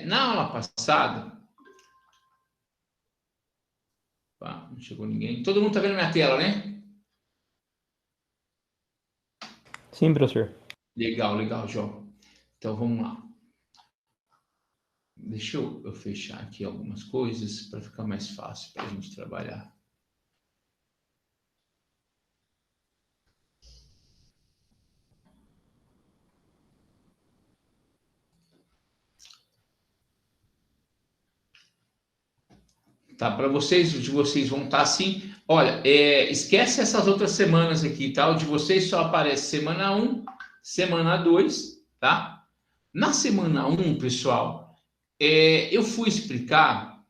na aula passada... não chegou ninguém. Todo mundo está vendo minha tela, né? Sim, professor. Legal, João. Então, vamos lá. Deixa eu fechar aqui algumas coisas para ficar mais fácil para a gente trabalhar. Tá, para vocês, de vocês vão estar assim. Olha, esquece essas outras semanas aqui, tá? O de vocês só aparece semana 1, semana 2, tá? Na semana 1, pessoal, eu fui explicar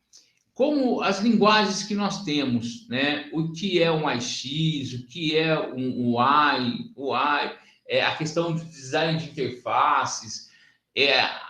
como as linguagens que nós temos, né? O que é um AIX, o que é um UI, a questão do design de interfaces,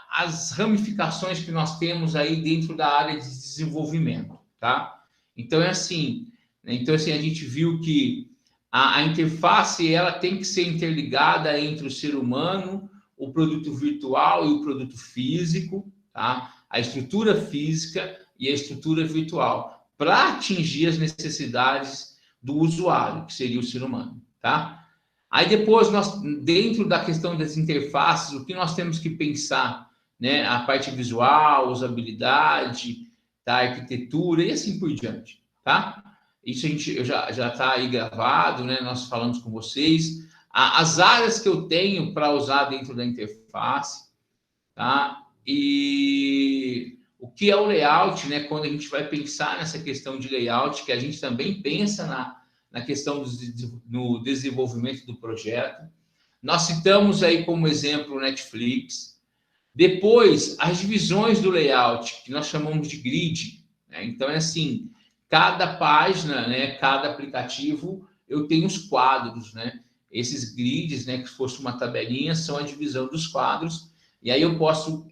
as ramificações que nós temos aí dentro da área de desenvolvimento, tá? Então, assim, a gente viu que a interface ela tem que ser interligada entre o ser humano, o produto virtual e o produto físico, tá? A estrutura física e a estrutura virtual, para atingir as necessidades do usuário, que seria o ser humano, tá? Aí depois, nós, dentro da questão das interfaces, o que nós temos que pensar, né? A parte visual, usabilidade, tá? Arquitetura e assim por diante, tá? Isso a gente já está aí gravado, né? Nós falamos com vocês. As áreas que eu tenho para usar dentro da interface, tá? E o que é o layout, né? Quando a gente vai pensar nessa questão de layout, que a gente também pensa na questão do desenvolvimento do projeto. Nós citamos aí como exemplo o Netflix. Depois, as divisões do layout, que nós chamamos de grid, né? Então, assim, cada página, né? Cada aplicativo, eu tenho os quadros, né? Esses grids, né? Que se fosse uma tabelinha, são a divisão dos quadros. E aí eu posso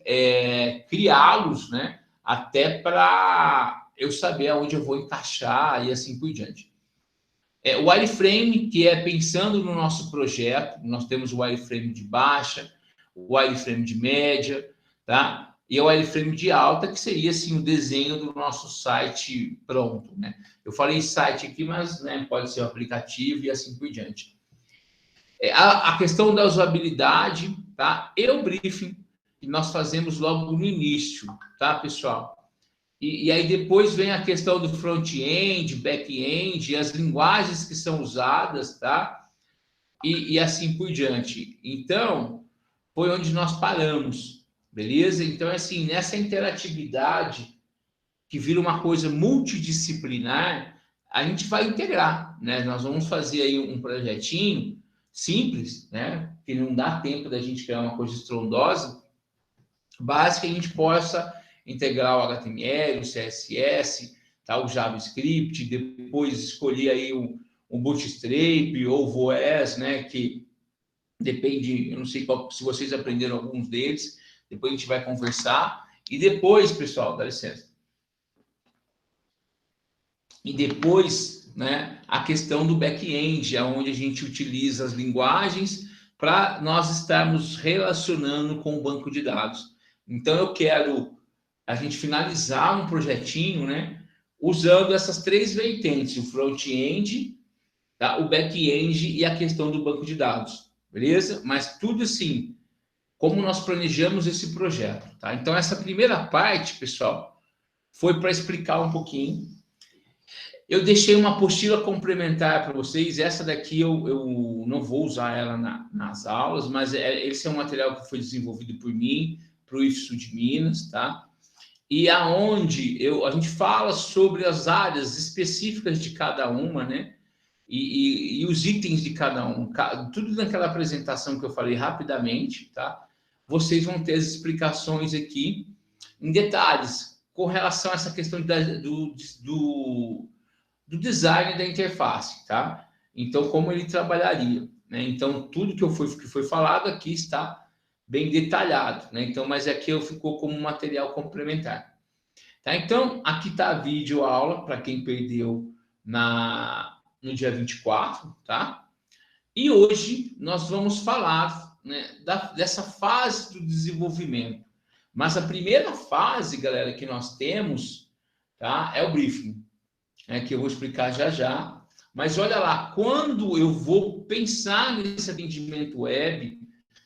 criá-los, né? Até para eu saber aonde eu vou encaixar e assim por diante. O wireframe, que é pensando no nosso projeto, nós temos o wireframe de baixa, o wireframe de média, tá? E o wireframe de alta, que seria assim o desenho do nosso site pronto, né? Eu falei site aqui, mas né, pode ser o aplicativo e assim por diante. A questão da usabilidade, tá? E o briefing, que nós fazemos logo no início, tá, pessoal? E aí depois vem a questão do front-end, back-end, as linguagens que são usadas, tá? E assim por diante. Então, foi onde nós paramos, beleza? Então, assim, nessa interatividade, que vira uma coisa multidisciplinar, a gente vai integrar, né? Nós vamos fazer aí um projetinho simples, né? Que não dá tempo da gente criar uma coisa estrondosa, básica, a gente possa integrar o HTML, o CSS, tá? O JavaScript, depois escolher aí um Bootstrap ou Vue.js, né? Que depende, eu não sei qual, se vocês aprenderam alguns deles, depois a gente vai conversar. E depois, pessoal, dá licença. E depois, né, a questão do back-end, onde a gente utiliza as linguagens para nós estarmos relacionando com o banco de dados. Então, eu quero a gente finalizar um projetinho, né, usando essas três vertentes, o front-end, tá, o back-end e a questão do banco de dados, beleza? Mas tudo assim, como nós planejamos esse projeto, tá? Então, essa primeira parte, pessoal, foi para explicar um pouquinho. Eu deixei uma apostila complementar para vocês. Essa daqui eu não vou usar ela nas aulas, mas esse é um material que foi desenvolvido por mim, para o IFSU de Minas, tá? E aonde a gente fala sobre as áreas específicas de cada uma, né? E os itens de cada um. Tudo naquela apresentação que eu falei rapidamente, tá? Vocês vão ter as explicações aqui em detalhes com relação a essa questão do design da interface, tá? Então, como ele trabalharia, né? Então, tudo que foi falado aqui está bem detalhado, né? Então, mas aqui ficou como material complementar. Tá? Então, aqui está a videoaula, para quem perdeu no dia 24, tá? E hoje nós vamos falar, né, dessa fase do desenvolvimento. Mas a primeira fase, galera, que nós temos, tá, é o briefing, que eu vou explicar já já. Mas olha lá, quando eu vou pensar nesse atendimento web,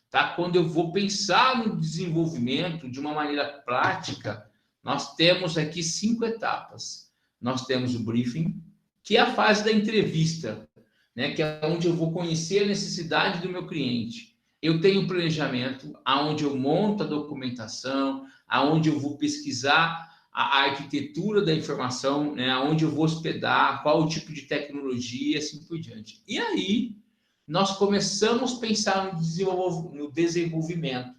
tá? Quando eu vou pensar no desenvolvimento de uma maneira prática, nós temos aqui 5 etapas. Nós temos o briefing, que é a fase da entrevista, né? Que é onde eu vou conhecer a necessidade do meu cliente. Eu tenho um planejamento, aonde eu monto a documentação, aonde eu vou pesquisar a arquitetura da informação, né? Aonde eu vou hospedar, qual o tipo de tecnologia, assim por diante. E aí, nós começamos a pensar no desenvolvimento,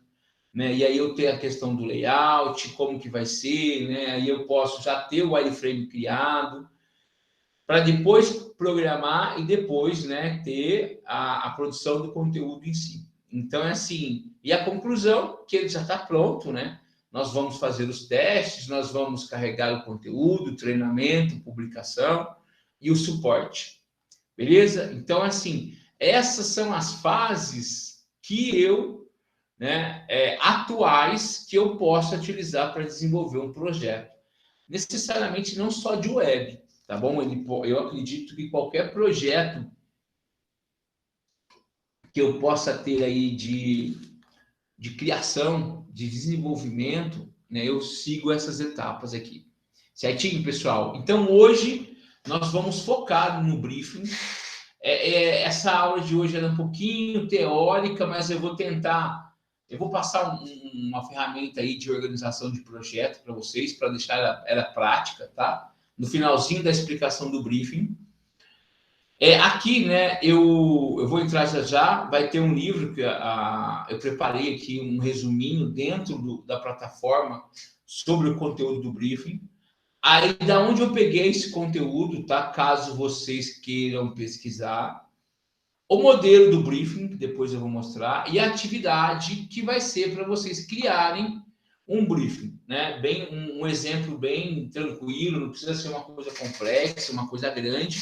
né? E aí eu tenho a questão do layout, como que vai ser, né? Aí eu posso já ter o wireframe criado, para depois programar e depois, né, ter a produção do conteúdo em si. Então, é assim, e a conclusão, que ele já está pronto, né? Nós vamos fazer os testes, nós vamos carregar o conteúdo, treinamento, publicação e o suporte. Beleza? Então, assim, essas são as fases que eu, né, atuais, que eu posso utilizar para desenvolver um projeto. Necessariamente não só de web, tá bom? Eu acredito que qualquer projeto que eu possa ter aí de criação, de desenvolvimento, né, eu sigo essas etapas aqui. Certinho, pessoal? Então, hoje, nós vamos focar no briefing. Essa aula de hoje é um pouquinho teórica, mas eu vou passar uma ferramenta aí de organização de projeto para vocês, para deixar ela prática, tá? No finalzinho da explicação do briefing. Aqui, né, eu vou entrar já, vai ter um livro que eu preparei aqui, um resuminho dentro da plataforma sobre o conteúdo do briefing. Aí, da onde eu peguei esse conteúdo, tá? Caso vocês queiram pesquisar. O modelo do briefing, que depois eu vou mostrar, e a atividade que vai ser para vocês criarem um briefing, né? Bem, um exemplo bem tranquilo, não precisa ser uma coisa complexa, uma coisa grande,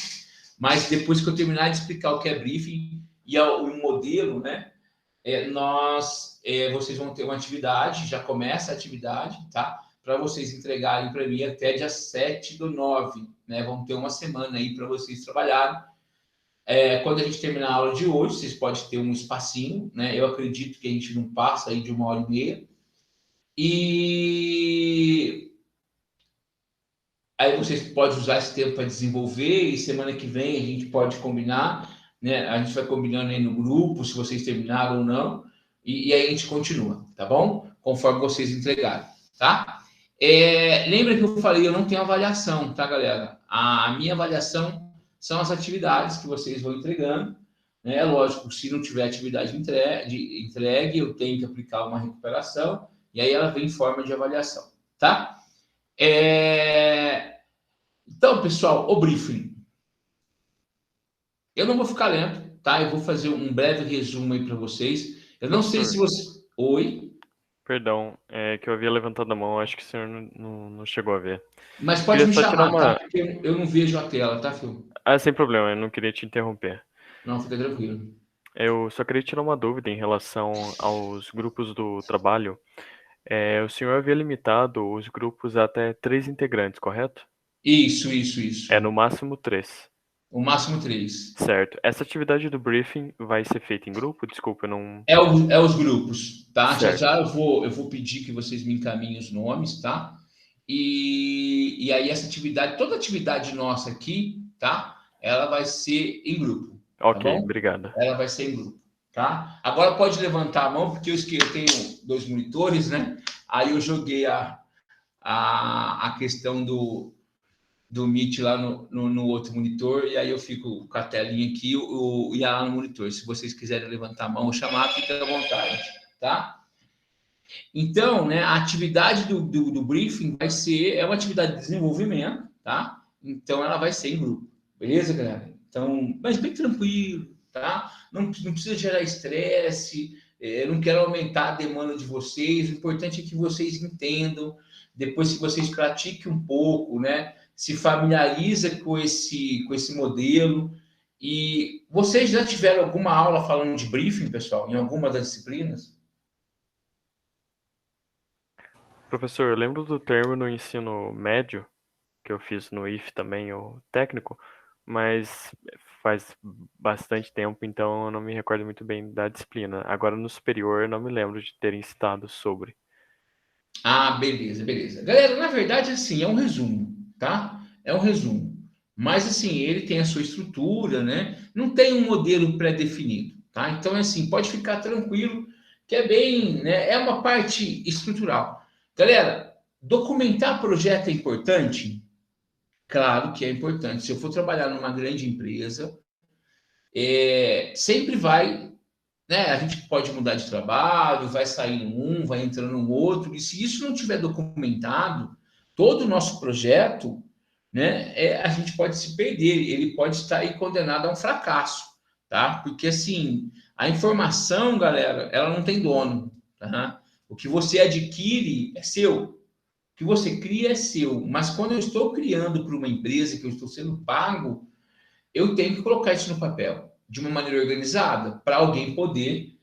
mas depois que eu terminar de explicar o que é briefing e o modelo, né? Vocês vão ter uma atividade, já começa a atividade, tá? Para vocês entregarem para mim até dia 7/9, né? Vão ter uma semana aí para vocês trabalharem. Quando a gente terminar a aula de hoje, vocês podem ter um espacinho, né? Eu acredito que a gente não passa aí de 1h30. E aí vocês podem usar esse tempo para desenvolver, e semana que vem a gente pode combinar, né? A gente vai combinando aí no grupo, se vocês terminaram ou não, e aí a gente continua, tá bom? Conforme vocês entregarem, tá? Lembra que eu falei, eu não tenho avaliação, tá, galera? A minha avaliação são as atividades que vocês vão entregando, né? Lógico, se não tiver atividade entregue, eu tenho que aplicar uma recuperação, e aí ela vem em forma de avaliação, tá? Então, pessoal, o briefing. Eu não vou ficar lento, tá? Eu vou fazer um breve resumo aí para vocês. Eu não sei se você... Oi? Perdão, que eu havia levantado a mão, acho que o senhor não chegou a ver. Mas pode me chamar, tá? Porque eu não vejo a tela, tá, filho? Sem problema, eu não queria te interromper. Não, fica tranquilo. Eu só queria tirar uma dúvida em relação aos grupos do trabalho. O senhor havia limitado os grupos a até 3 integrantes, correto? Isso. No máximo 3. O máximo 3. Certo. Essa atividade do briefing vai ser feita em grupo? Desculpa, eu não... Os grupos, tá? Já eu vou pedir que vocês me encaminhem os nomes, tá? E aí essa atividade, toda atividade nossa aqui, tá? Ela vai ser em grupo. Ok, tá bom? Obrigado. Ela vai ser em grupo, tá? Agora pode levantar a mão, porque eu tenho 2 monitores, né? Aí eu joguei a questão do Meet lá no outro monitor, e aí eu fico com a telinha aqui e lá no monitor. Se vocês quiserem levantar a mão ou chamar, fica à vontade, tá? Então, né, a atividade do briefing vai ser, uma atividade de desenvolvimento, tá? Então, ela vai ser em grupo, beleza, galera? Então, mas bem tranquilo, tá? Não precisa gerar estresse, não quero aumentar a demanda de vocês, o importante é que vocês entendam, depois que vocês pratiquem um pouco, né? Se familiariza com esse modelo. E vocês já tiveram alguma aula falando de briefing, pessoal, em alguma das disciplinas? Professor, eu lembro do termo no ensino médio, que eu fiz no IF também, o técnico, mas faz bastante tempo, então eu não me recordo muito bem da disciplina. Agora no superior eu não me lembro de terem citado sobre. Ah, beleza, beleza. Galera, na verdade, assim, é um resumo, tá? É um resumo. Mas, assim, ele tem a sua estrutura, né? Não tem um modelo pré-definido, tá? Então, assim, pode ficar tranquilo que é bem, né? É uma parte estrutural. Galera, documentar projeto é importante? Claro que é importante. Se eu for trabalhar numa grande empresa, sempre vai, né? A gente pode mudar de trabalho, vai sair um, vai entrando um outro, e se isso não tiver documentado, todo o nosso projeto, né, a gente pode se perder, ele pode estar aí condenado a um fracasso, tá? Porque assim, a informação, galera, ela não tem dono, tá? O que você adquire é seu, o que você cria é seu, mas quando eu estou criando para uma empresa que eu estou sendo pago, eu tenho que colocar isso no papel de uma maneira organizada para alguém poder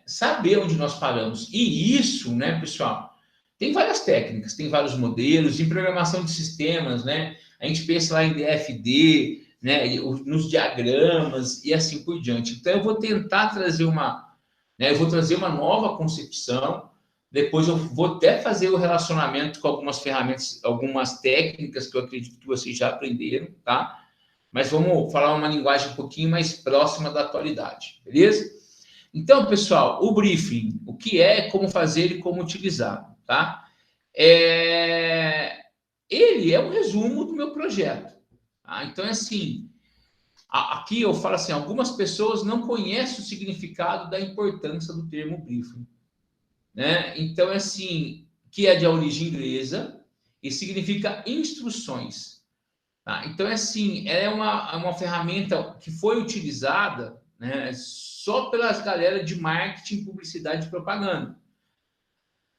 saber onde nós paramos. E isso, né, pessoal, tem várias técnicas, tem vários modelos, em programação de sistemas, né? A gente pensa lá em DFD, né, nos diagramas e assim por diante. Então, eu vou tentar trazer eu vou trazer uma nova concepção. Depois eu vou até fazer o relacionamento com algumas ferramentas, algumas técnicas que eu acredito que vocês já aprenderam, tá? Mas vamos falar uma linguagem um pouquinho mais próxima da atualidade, beleza? Então, pessoal, o briefing, o que é, como fazer e como utilizar, tá? Ele é um resumo do meu projeto. Tá? Então, é assim, aqui eu falo assim, algumas pessoas não conhecem o significado da importância do termo briefing, né? Então, é assim, que é de origem inglesa e significa instruções. Tá? Então, é assim, é uma ferramenta que foi utilizada, né, só pelas galera de marketing, publicidade e propaganda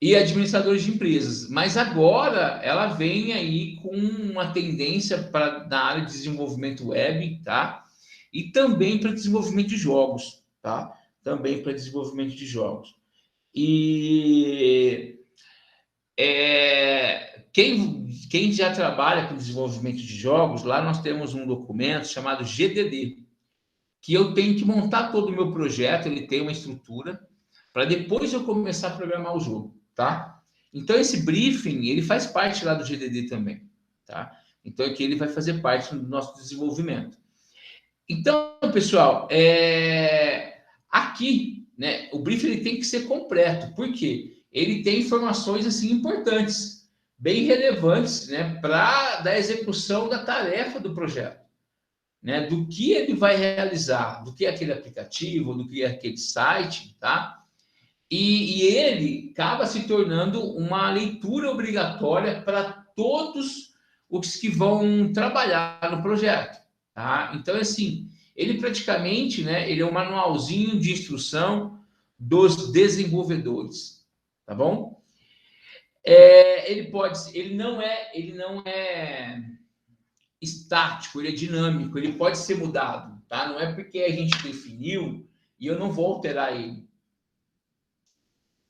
e administradores de empresas. Mas agora ela vem aí com uma tendência para na área de desenvolvimento web, tá? E também para desenvolvimento de jogos, tá? Também para desenvolvimento de jogos. E quem já trabalha com desenvolvimento de jogos, lá nós temos um documento chamado GDD, que eu tenho que montar todo o meu projeto, ele tem uma estrutura, para depois eu começar a programar o jogo, tá? Então, esse briefing, ele faz parte lá do GDD também, tá? Então, aqui ele vai fazer parte do nosso desenvolvimento. Então, pessoal, aqui, né, o briefing ele tem que ser completo, porque ele tem informações, assim, importantes, bem relevantes, né, para da execução da tarefa do projeto, né, do que ele vai realizar, do que é aquele aplicativo, do que é aquele site, tá? E ele acaba se tornando uma leitura obrigatória para todos os que vão trabalhar no projeto, tá? Então, assim, ele praticamente, né, ele é um manualzinho de instrução dos desenvolvedores, tá bom? Ele não é estático, ele é dinâmico, ele pode ser mudado, tá? Não é porque a gente definiu e eu não vou alterar ele.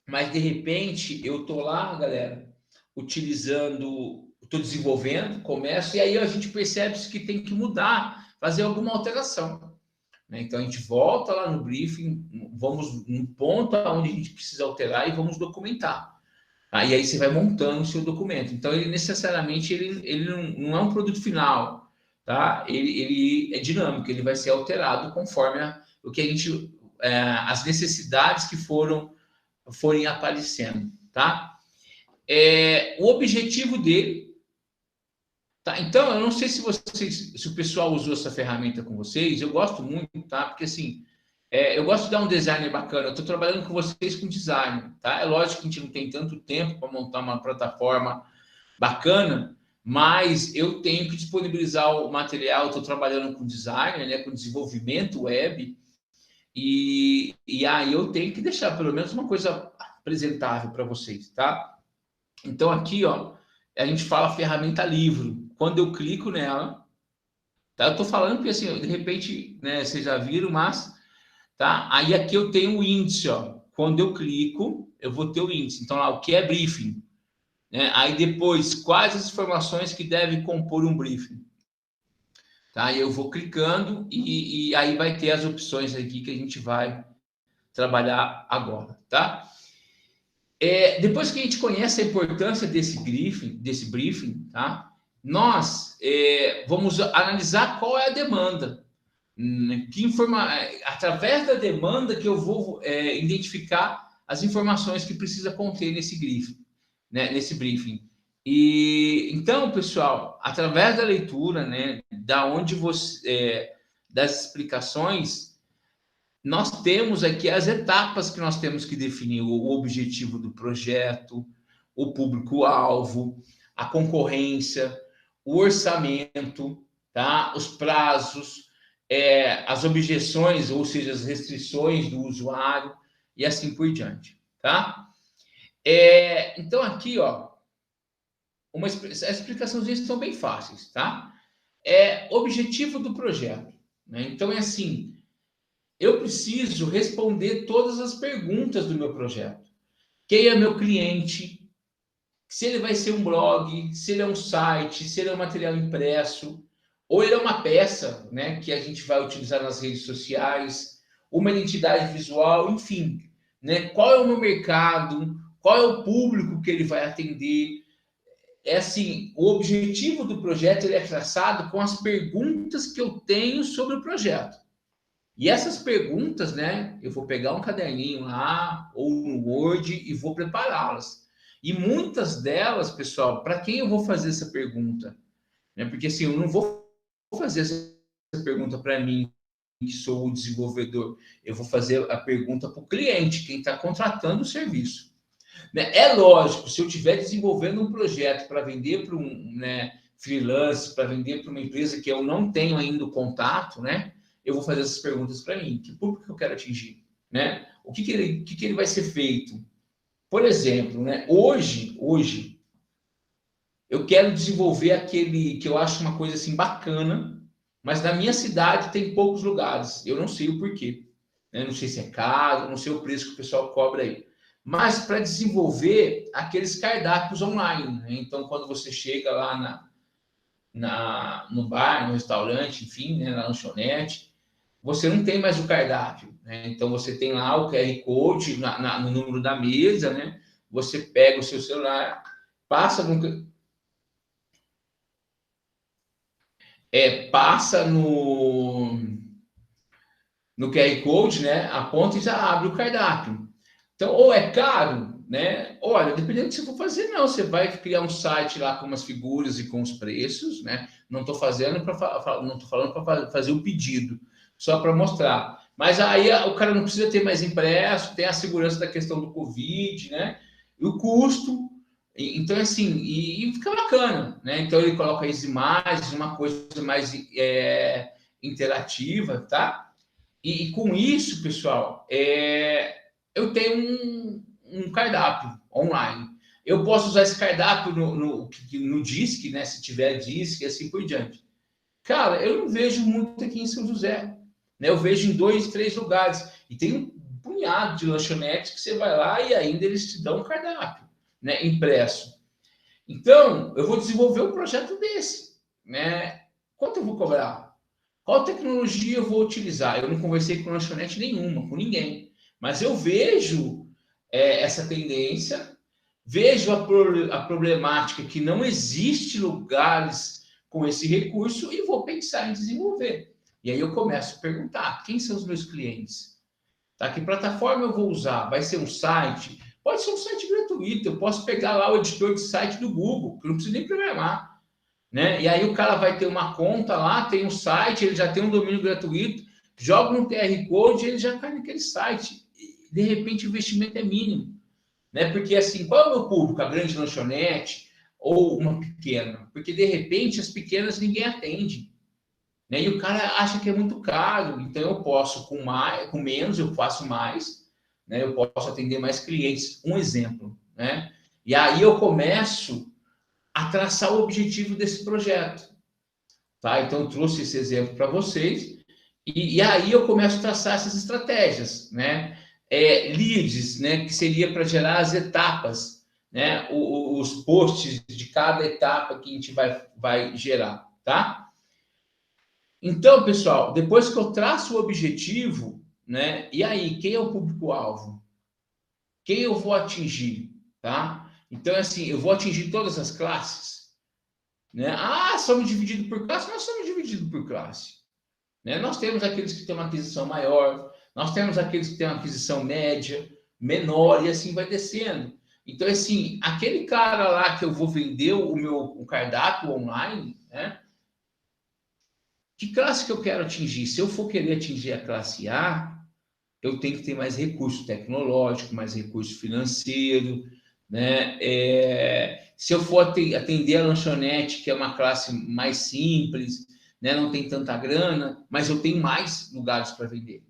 Mas de repente eu tô lá, galera, estou desenvolvendo, começo, e aí a gente percebe que tem que mudar, fazer alguma alteração, né? Então a gente volta lá no briefing, vamos num ponto onde a gente precisa alterar e vamos documentar. E aí você vai montando o seu documento. Então, ele necessariamente ele não é um produto final, tá? Ele é dinâmico, ele vai ser alterado conforme o que a gente, as necessidades que forem aparecendo, tá? O objetivo dele, tá? Então, eu não sei se o pessoal usou essa ferramenta com vocês, eu gosto muito, tá? Porque assim, eu gosto de dar um design bacana. Eu estou trabalhando com vocês com design, tá? É lógico que a gente não tem tanto tempo para montar uma plataforma bacana, mas eu tenho que disponibilizar o material. Estou trabalhando com design, né, com desenvolvimento web, e aí eu tenho que deixar pelo menos uma coisa apresentável para vocês, tá? Então aqui, ó, a gente fala ferramenta livro. Quando eu clico nela, tá? Eu estou falando porque assim, de repente, né, vocês já viram, mas tá? Aí aqui eu tenho o índice, ó. quando eu clico, eu vou ter o índice. Então, lá, o que é briefing? Né? Aí depois, quais as informações que devem compor um briefing? Tá? Eu vou clicando e aí vai ter as opções aqui que a gente vai trabalhar agora, tá? Depois que a gente conhece a importância desse briefing, tá? Nós vamos analisar qual é a demanda. Através da demanda que eu vou identificar as informações que precisa conter nesse briefing, né? Nesse briefing. E então, pessoal, através da leitura, né, das explicações, nós temos aqui as etapas que nós temos que definir: o objetivo do projeto, o público-alvo, a concorrência, o orçamento, tá? Os prazos, as objeções, ou seja, as restrições do usuário e assim por diante, tá? Então, aqui, ó, as explicações são bem fáceis, tá? Objetivo do projeto, né? Então, é assim: eu preciso responder todas as perguntas do meu projeto. Quem é meu cliente? Se ele vai ser um blog, se ele é um site, se ele é um material impresso, ou ele é uma peça, né, que a gente vai utilizar nas redes sociais, uma identidade visual, enfim, né? Qual é o meu mercado? Qual é o público que ele vai atender? Assim, o objetivo do projeto ele é traçado com as perguntas que eu tenho sobre o projeto. E essas perguntas, né, eu vou pegar um caderninho lá ou no Word e vou prepará-las. E muitas delas, pessoal, para quem eu vou fazer essa pergunta? Né? Porque assim, eu não vou fazer essa pergunta para mim, que sou o desenvolvedor. Eu vou fazer a pergunta para o cliente, quem está contratando o serviço. Né? É lógico, se eu estiver desenvolvendo um projeto para vender para um, né, freelance, para vender para uma empresa que eu não tenho ainda o contato, né? Eu vou fazer essas perguntas para mim. Que público que eu quero atingir? Né? O que ele vai ser feito? Por exemplo, né? Hoje, eu quero desenvolver aquele que eu acho uma coisa assim bacana, mas na minha cidade tem poucos lugares. Eu não sei o porquê. Né? Não sei se é caro, não sei o preço que o pessoal cobra aí. Mas para desenvolver aqueles cardápios online. Né? Então, quando você chega lá no bar, no restaurante, enfim, né? Na lanchonete, você não tem mais o cardápio, né? Então você tem lá o QR Code no número da mesa, né? Você pega o seu celular, passa no QR Code, né? Aponta e já abre o cardápio. Então, ou é caro, né? Olha, dependendo do que você for fazer, não. Você vai criar um site lá com umas figuras e com os preços, né? Não estou falando para fazer o pedido, só para mostrar. Mas aí o cara não precisa ter mais impresso, tem a segurança da questão do Covid, né? E o custo. Então, assim, e fica bacana, né? Então, ele coloca as imagens, uma coisa mais interativa, tá? E com isso, pessoal, eu tenho um cardápio online. Eu posso usar esse cardápio no Disque, né? Se tiver Disque e assim por diante. Cara, eu não vejo muito aqui em São José. Né? Eu vejo em 2, 3 lugares. E tem um punhado de lanchonetes que você vai lá e ainda eles te dão um cardápio, né? Impresso. Então, eu vou desenvolver um projeto desse. Né? Quanto eu vou cobrar? Qual tecnologia eu vou utilizar? Eu não conversei com lanchonete nenhuma, com ninguém. Mas eu vejo essa tendência, vejo a problemática que não existe lugares com esse recurso e vou pensar em desenvolver. E aí eu começo a perguntar, quem são os meus clientes? Tá? Que plataforma eu vou usar? Vai ser um site? Pode ser um site gratuito, eu posso pegar lá o editor de site do Google, que eu não preciso nem programar. Né? E aí o cara vai ter uma conta lá, tem um site, ele já tem um domínio gratuito, joga um QR Code e ele já cai naquele site. E, de repente o investimento é mínimo. Né? Porque assim, qual é o meu público? A grande lanchonete ou uma pequena? Porque de repente as pequenas ninguém atende. Né? E o cara acha que é muito caro, então eu posso com menos, eu faço mais, né? Eu posso atender mais clientes. Um exemplo. Né? E aí eu começo a traçar o objetivo desse projeto. Tá? Então, eu trouxe esse exemplo para vocês. E aí eu começo a traçar essas estratégias. Né? leads, né, que seria para gerar as etapas, né, os posts de cada etapa que a gente vai gerar, tá? Então, pessoal, depois que eu traço o objetivo, né, e aí, quem é o público-alvo? Quem eu vou atingir, tá? Então, assim, eu vou atingir todas as classes, né? Ah, somos divididos por classe? Nós somos divididos por classe, né? Nós temos aqueles que têm uma aquisição maior, nós temos aqueles que têm uma aquisição média, menor, e assim vai descendo. Então, assim, aquele cara lá que eu vou vender o cardápio online, né? Que classe que eu quero atingir? Se eu for querer atingir a classe A, eu tenho que ter mais recurso tecnológico, mais recurso financeiro, né? Se eu for atender a lanchonete, que é uma classe mais simples, né? Não tem tanta grana, mas eu tenho mais lugares para vender.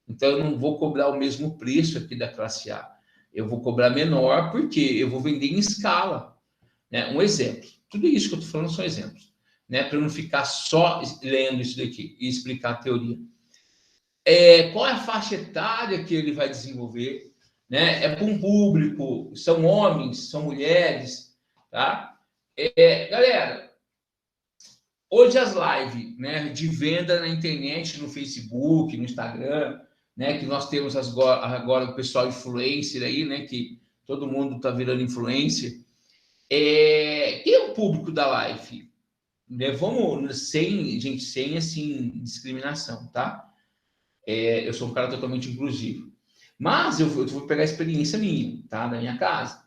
Então, eu não vou cobrar o mesmo preço aqui da classe A. Eu vou cobrar menor, porque eu vou vender em escala, né? Um exemplo. Tudo isso que eu estou falando são exemplos, né? Para eu não ficar só lendo isso daqui e explicar a teoria. Qual é a faixa etária que ele vai desenvolver, né? É para um público, são homens, são mulheres, tá? Galera, hoje as lives, né, de venda na internet, no Facebook, no Instagram, né, que nós temos agora o pessoal influencer aí, né, que todo mundo está virando influencer. Quem é o público da live? Né, vamos sem assim discriminação, tá? Eu sou um cara totalmente inclusivo. Mas eu vou pegar a experiência minha, tá? Da minha casa.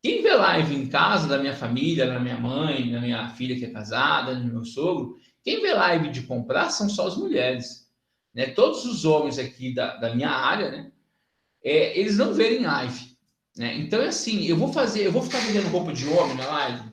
Quem vê live em casa, da minha família, da minha mãe, da minha filha que é casada, do meu sogro, quem vê live de comprar são só as mulheres. Né? Todos os homens aqui da minha área, né? Eles não verem live. Né? Então, é assim, eu vou ficar vendendo roupa de homem na live,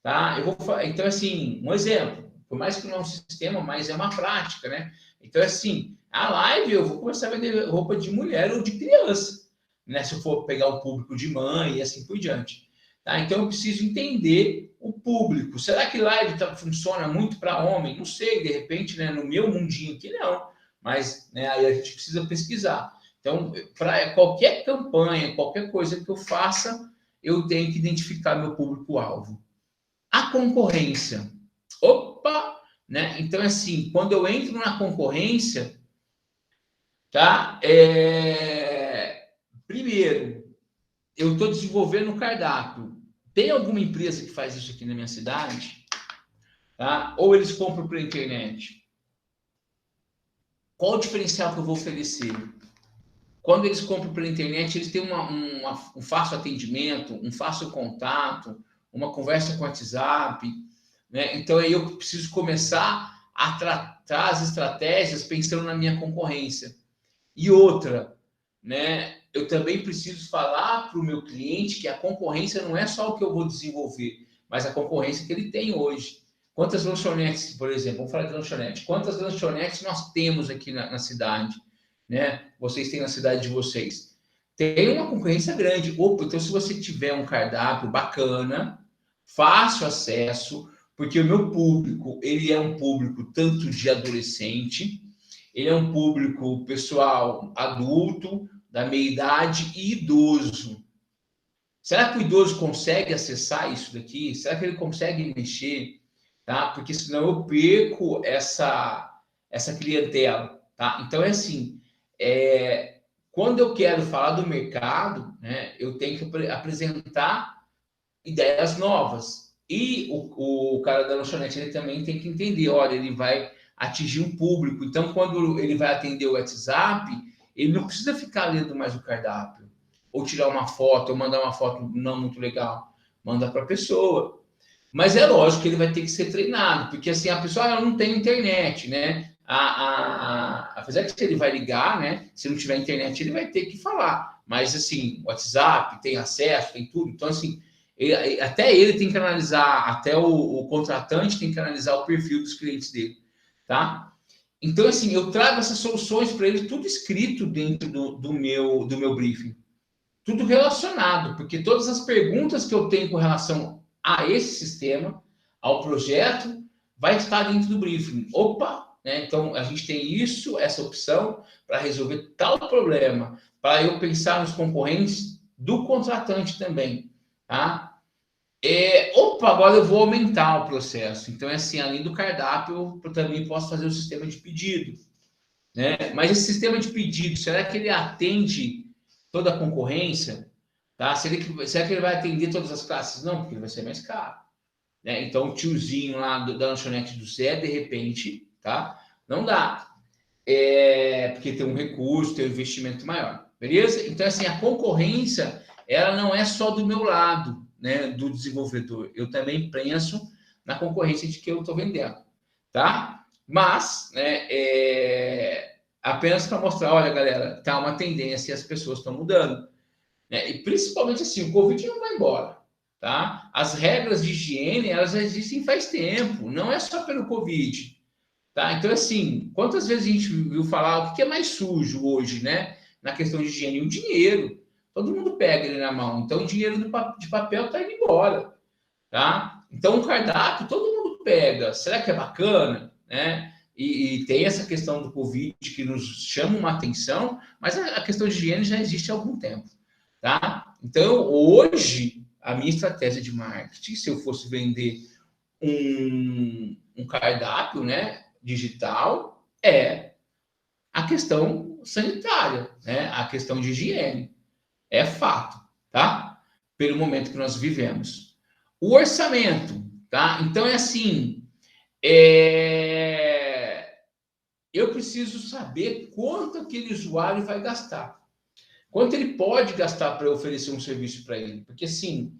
tá? Então, assim, um exemplo, por mais que não é um sistema, mas é uma prática, né? Então, assim, a live eu vou começar a vender roupa de mulher ou de criança, né? Se eu for pegar o público de mãe e assim por diante. Tá? Então, eu preciso entender o público. Será que live funciona muito para homem? Não sei, de repente, né, no meu mundinho aqui, não. Mas né, aí a gente precisa pesquisar. Então, para qualquer campanha, qualquer coisa que eu faça, eu tenho que identificar meu público-alvo. A concorrência. Opa! Né? Então, assim, quando eu entro na concorrência, tá? Primeiro, eu estou desenvolvendo um cardápio. Tem alguma empresa que faz isso aqui na minha cidade? Tá? Ou eles compram pela internet? Qual o diferencial que eu vou oferecer? Quando eles compram pela internet, eles têm um fácil atendimento, um fácil contato, uma conversa com o WhatsApp, né? Então, aí eu preciso começar a tratar as estratégias pensando na minha concorrência. E outra, né? Eu também preciso falar para o meu cliente que a concorrência não é só o que eu vou desenvolver, mas a concorrência que ele tem hoje. Quantas lanchonetes, por exemplo, vamos falar de lanchonete. Quantas lanchonetes nós temos aqui na cidade? Né? Vocês têm na cidade de vocês. Tem uma concorrência grande. Opa, então, se você tiver um cardápio bacana, fácil acesso, porque o meu público, ele é um público tanto de adolescente, ele é um público pessoal adulto, da meia-idade e idoso. Será que o idoso consegue acessar isso daqui? Será que ele consegue mexer? Tá? Porque senão eu perco essa clientela. Tá? Então, é assim, quando eu quero falar do mercado, né, eu tenho que apresentar ideias novas. E o cara da lanchonete, ele também tem que entender, olha, ele vai atingir um público. Então, quando ele vai atender o WhatsApp, ele não precisa ficar lendo mais o cardápio, ou tirar uma foto, ou mandar uma foto não muito legal. Manda para a pessoa. Mas é lógico que ele vai ter que ser treinado, porque assim, a pessoa ela não tem internet, né? Apesar que se ele vai ligar, né? Se não tiver internet, ele vai ter que falar. Mas assim, o WhatsApp tem acesso, tem tudo. Então, assim, até ele tem que analisar, até o contratante tem que analisar o perfil dos clientes dele, tá? Então, assim, eu trago essas soluções para ele, tudo escrito dentro do meu briefing. Tudo relacionado, porque todas as perguntas que eu tenho com relação a esse sistema, ao projeto, vai estar dentro do briefing. Opa, né? Então, a gente tem isso, essa opção, para resolver tal problema, para eu pensar nos concorrentes do contratante também, tá? Opa, agora eu vou aumentar o processo. Então, é assim, além do cardápio, eu também posso fazer o sistema de pedido, né? Mas esse sistema de pedido, será que ele atende toda a concorrência? Tá? Será que ele vai atender todas as classes? Não, porque ele vai ser mais caro, né? Então, o tiozinho lá da lanchonete do Zé, de repente, tá? Não dá. Porque tem um recurso, tem um investimento maior, beleza? Então, assim, a concorrência, ela não é só do meu lado, né, do desenvolvedor. Eu também penso na concorrência de que eu estou vendendo, tá? Mas, né, apenas para mostrar, olha, galera, tá uma tendência e as pessoas estão mudando, né? E principalmente assim, o Covid não vai embora, tá? As regras de higiene, elas já existem faz tempo, não é só pelo Covid, tá? Então, assim, quantas vezes a gente viu falar o que é mais sujo hoje, né? Na questão de higiene, o dinheiro. Todo mundo pega ele na mão. Então, o dinheiro de papel está indo embora, tá? Então, o cardápio, todo mundo pega. Será que é bacana, né? E tem essa questão do Covid que nos chama uma atenção, mas a questão de higiene já existe há algum tempo, tá? Então, hoje, a minha estratégia de marketing, se eu fosse vender um cardápio, né, digital, é a questão sanitária, né? A questão de higiene. É fato, tá? Pelo momento que nós vivemos. O orçamento, tá? Então, é assim, eu preciso saber quanto aquele usuário vai gastar. Quanto ele pode gastar para eu oferecer um serviço para ele. Porque, assim,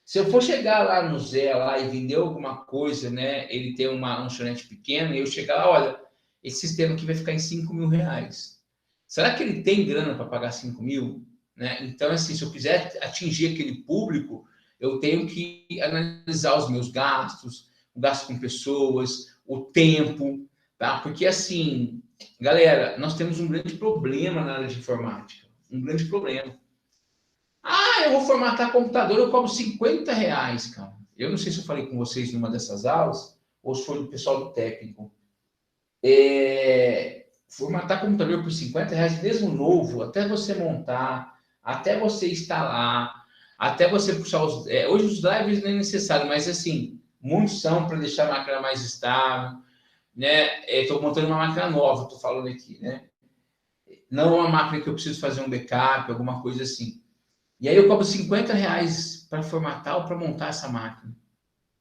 se eu for chegar lá no Zé lá e vender alguma coisa, né? Ele tem uma lanchonete pequena e eu chegar lá, olha, esse sistema aqui vai ficar em 5 mil reais. Será que ele tem grana para pagar 5 mil? Né? Então, assim, se eu quiser atingir aquele público, eu tenho que analisar os meus gastos, o gasto com pessoas, o tempo, tá? Porque, assim, galera, nós temos um grande problema na área de informática. Um grande problema. Eu vou formatar computador, eu cobro 50 reais, cara. Eu não sei se eu falei com vocês numa dessas aulas, ou se foi o pessoal do técnico. Formatar computador por 50 reais, mesmo novo, até você montar, até você instalar, até você puxar os... hoje os drivers não é necessário, mas assim, muitos são para deixar a máquina mais estável, né? Estou montando uma máquina nova, estou falando aqui, né? Não uma máquina que eu preciso fazer um backup, alguma coisa assim. E aí eu cobro 50 reais para formatar ou para montar essa máquina,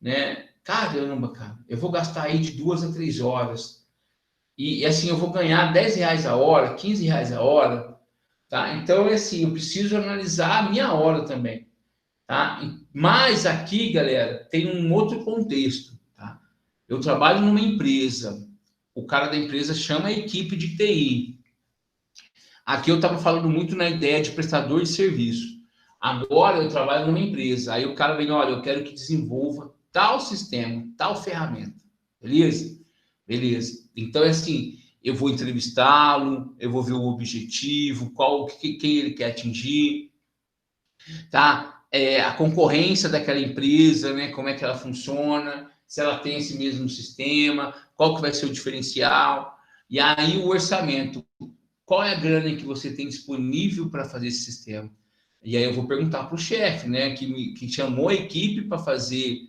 né? Caramba, cara, eu vou gastar aí de 2 a 3 horas. E assim, eu vou ganhar 10 reais a hora, 15 reais a hora, tá? Então, é assim, eu preciso analisar a minha hora também, tá? Mas aqui, galera, tem um outro contexto, tá? Eu trabalho numa empresa, o cara da empresa chama a equipe de TI. Aqui eu estava falando muito na ideia de prestador de serviço. Agora eu trabalho numa empresa, aí o cara vem, olha, eu quero que desenvolva tal sistema, tal ferramenta, beleza? Beleza. Então, é assim, eu vou entrevistá-lo, eu vou ver o objetivo, quem ele quer atingir, tá? A concorrência daquela empresa, né? Como é que ela funciona, se ela tem esse mesmo sistema, qual que vai ser o diferencial, e aí o orçamento. Qual é a grana que você tem disponível para fazer esse sistema? E aí eu vou perguntar para o chefe, né, que chamou a equipe para fazer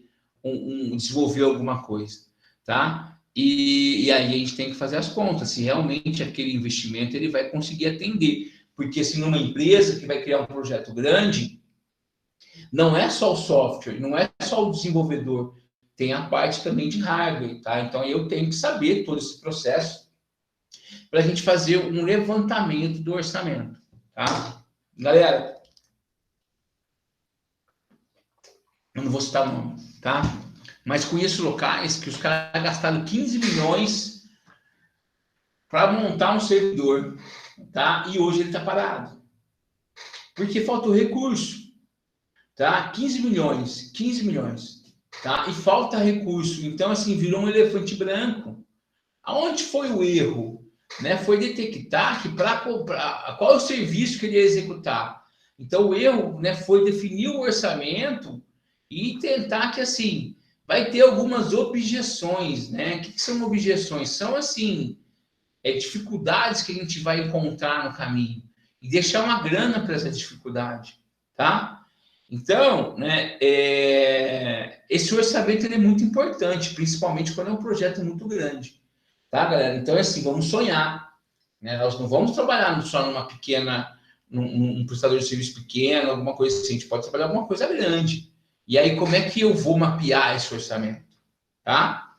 desenvolver alguma coisa, tá? E aí a gente tem que fazer as contas, se realmente aquele investimento ele vai conseguir atender. Porque se numa empresa que vai criar um projeto grande, não é só o software, não é só o desenvolvedor, tem a parte também de hardware, tá? Então eu tenho que saber todo esse processo para a gente fazer um levantamento do orçamento, tá? Galera, eu não vou citar o nome, tá? Mas conheço locais que os caras gastaram 15 milhões para montar um servidor, tá? E hoje ele está parado. Porque faltou recurso, tá? 15 milhões, tá? E falta recurso. Então, assim, virou um elefante branco. Aonde foi o erro? Né, foi detectar que para comprar, qual é o serviço que ele ia executar. Então, o erro, né, foi definir o orçamento e tentar que, assim, vai ter algumas objeções, né? O que são objeções? São, assim, dificuldades que a gente vai encontrar no caminho e deixar uma grana para essa dificuldade, tá? Então, né, esse orçamento ele é muito importante, principalmente quando é um projeto muito grande, tá, galera? Então, é assim, vamos sonhar, né? Nós não vamos trabalhar só numa pequena, num prestador de serviço pequeno, alguma coisa assim, a gente pode trabalhar alguma coisa grande. E aí, como é que eu vou mapear esse orçamento, tá?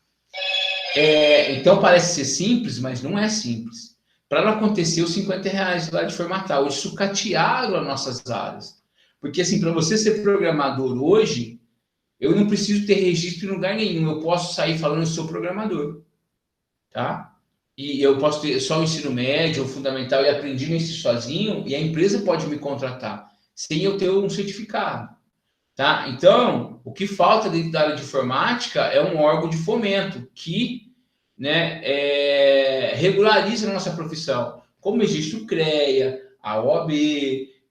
Então, parece ser simples, mas não é simples. Para não acontecer os R$ 50 lá de formatar, hoje sucatearam as nossas áreas. Porque, assim, para você ser programador hoje, eu não preciso ter registro em lugar nenhum. Eu posso sair falando que sou programador, tá? E eu posso ter só o ensino médio ou fundamental e aprendi nesse sozinho, e a empresa pode me contratar, sem eu ter um certificado, tá? Então, o que falta dentro da área de informática é um órgão de fomento que, né, regulariza a nossa profissão, como existe o CREA, a OAB,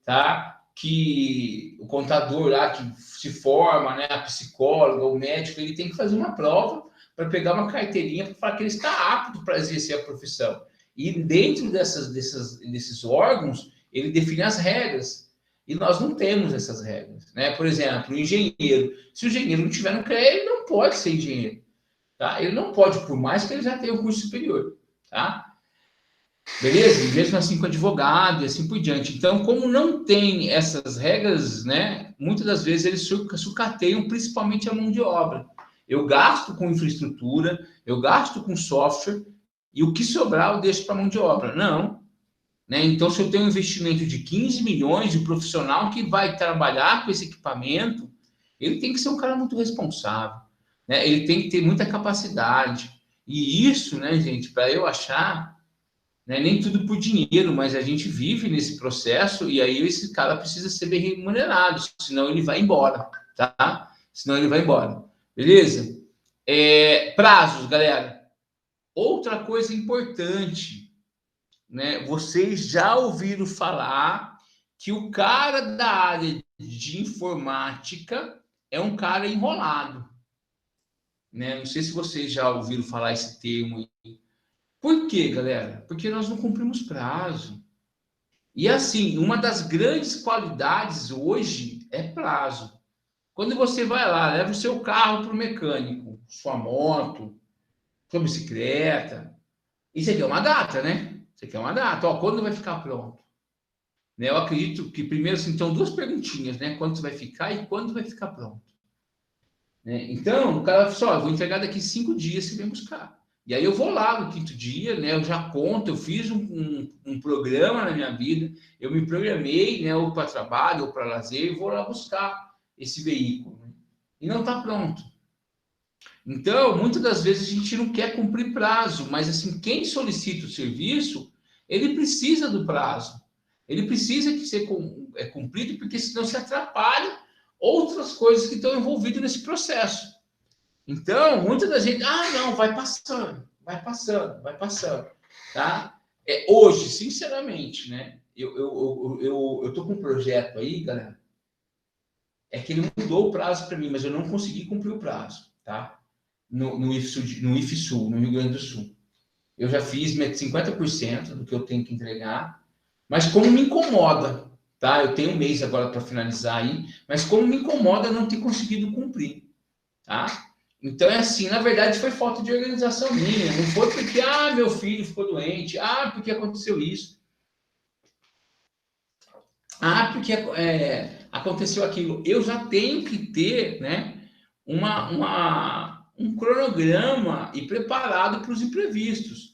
tá? Que o contador lá que se forma, né, a psicóloga, o médico, ele tem que fazer uma prova para pegar uma carteirinha para falar que ele está apto para exercer a profissão. E dentro desses órgãos, ele define as regras. E nós não temos essas regras, né? Por exemplo, o engenheiro. Se o engenheiro não tiver no CREA, ele não pode ser engenheiro, tá? Ele não pode, por mais que ele já tenha um curso superior, tá? Beleza? E mesmo assim com advogado e assim por diante. Então, como não tem essas regras, né? Muitas das vezes eles sucateiam principalmente a mão de obra. Eu gasto com infraestrutura, eu gasto com software, e o que sobrar eu deixo para a mão de obra. Não. Né? Então, se eu tenho um investimento de 15 milhões, o profissional que vai trabalhar com esse equipamento, ele tem que ser um cara muito responsável. Né? Ele tem que ter muita capacidade. E isso, né, gente, para eu achar, né, nem tudo por dinheiro, mas a gente vive nesse processo e aí esse cara precisa ser bem remunerado, senão ele vai embora, tá? Senão ele vai embora. Beleza? Prazos, galera. Outra coisa importante, né? Vocês já ouviram falar que o cara da área de informática é um cara enrolado, né? Não sei se vocês já ouviram falar esse termo aí. Por quê, galera? Porque nós não cumprimos prazo. E assim, uma das grandes qualidades hoje é prazo. Quando você vai lá, leva o seu carro para o mecânico, sua moto, sua bicicleta, isso aqui é uma data, né? Isso aqui é uma data. Ó, quando vai ficar pronto? Né? Eu acredito que primeiro assim, então duas perguntinhas, né? Quando vai ficar e quando vai ficar pronto? Né? Então, o cara fala, vou entregar daqui 5 dias, você vem buscar. E aí eu vou lá no 5º dia, né? Eu já conto, eu fiz um programa na minha vida, eu me programei, né? Ou para trabalho, ou para lazer, e vou lá buscar esse veículo. Né? E não está pronto. Então, muitas das vezes a gente não quer cumprir prazo, mas assim, quem solicita o serviço, ele precisa do prazo. Ele precisa que ser cumprido, porque senão se atrapalha outras coisas que estão envolvidas nesse processo. Então, muita da gente, não, vai passando, tá? Hoje, sinceramente, né? Eu tô com um projeto aí, galera, que ele mudou o prazo para mim, mas eu não consegui cumprir o prazo, tá? No IFSUL, no Rio Grande do Sul. Eu já fiz 50% do que eu tenho que entregar, mas como me incomoda, tá? Eu tenho um mês agora para finalizar aí, mas como me incomoda não ter conseguido cumprir, tá? Então é assim, na verdade foi falta de organização minha, não foi porque, meu filho ficou doente, porque aconteceu isso, porque aconteceu aquilo. Eu já tenho que ter, né, um cronograma e preparado para os imprevistos.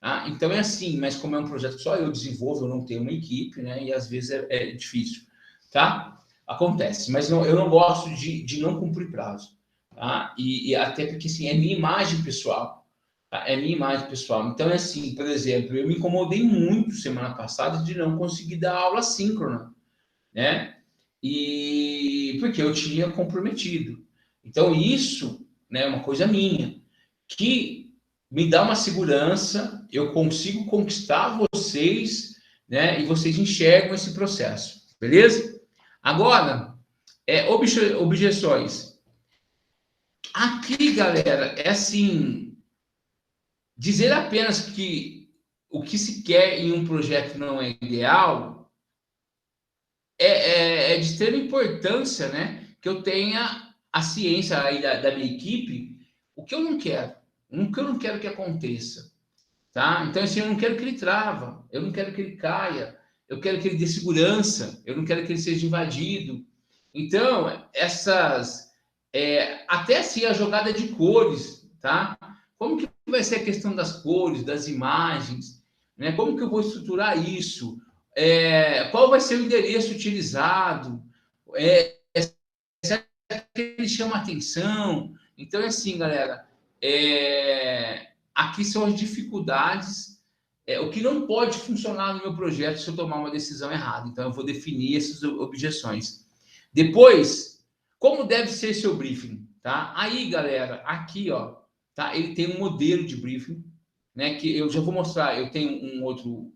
Tá? Então é assim, mas como é um projeto que só eu desenvolvo, eu não tenho uma equipe, né? E às vezes é difícil, tá? Acontece, mas eu não gosto de não cumprir prazo, tá? E até porque assim, é minha imagem pessoal, tá? É minha imagem pessoal. Então é assim, por exemplo, eu me incomodei muito semana passada de não conseguir dar aula síncrona, né? E porque eu tinha comprometido. Então isso, né, é uma coisa minha que me dá uma segurança, eu consigo conquistar vocês, né? E vocês enxergam esse processo, beleza? Agora, objeções. Aqui, galera, é assim, dizer apenas que o que se quer em um projeto não é ideal é de extrema importância, né? Que eu tenha a ciência aí da minha equipe, o que eu não quero, o que eu não quero que aconteça, tá? Então, assim, eu não quero que ele trava, eu não quero que ele caia, eu quero que ele dê segurança, eu não quero que ele seja invadido. Então, até assim, a jogada de cores, tá? Como que vai ser a questão das cores, das imagens, né? Como que eu vou estruturar isso? Qual vai ser o endereço utilizado? Que ele chama atenção. Então, é assim, galera, aqui são as dificuldades, o que não pode funcionar no meu projeto se eu tomar uma decisão errada. Então, eu vou definir essas objeções. Depois, como deve ser seu briefing, tá? Aí, galera, aqui, ó, tá? Ele tem um modelo de briefing, né? Que eu já vou mostrar. Eu tenho um outro,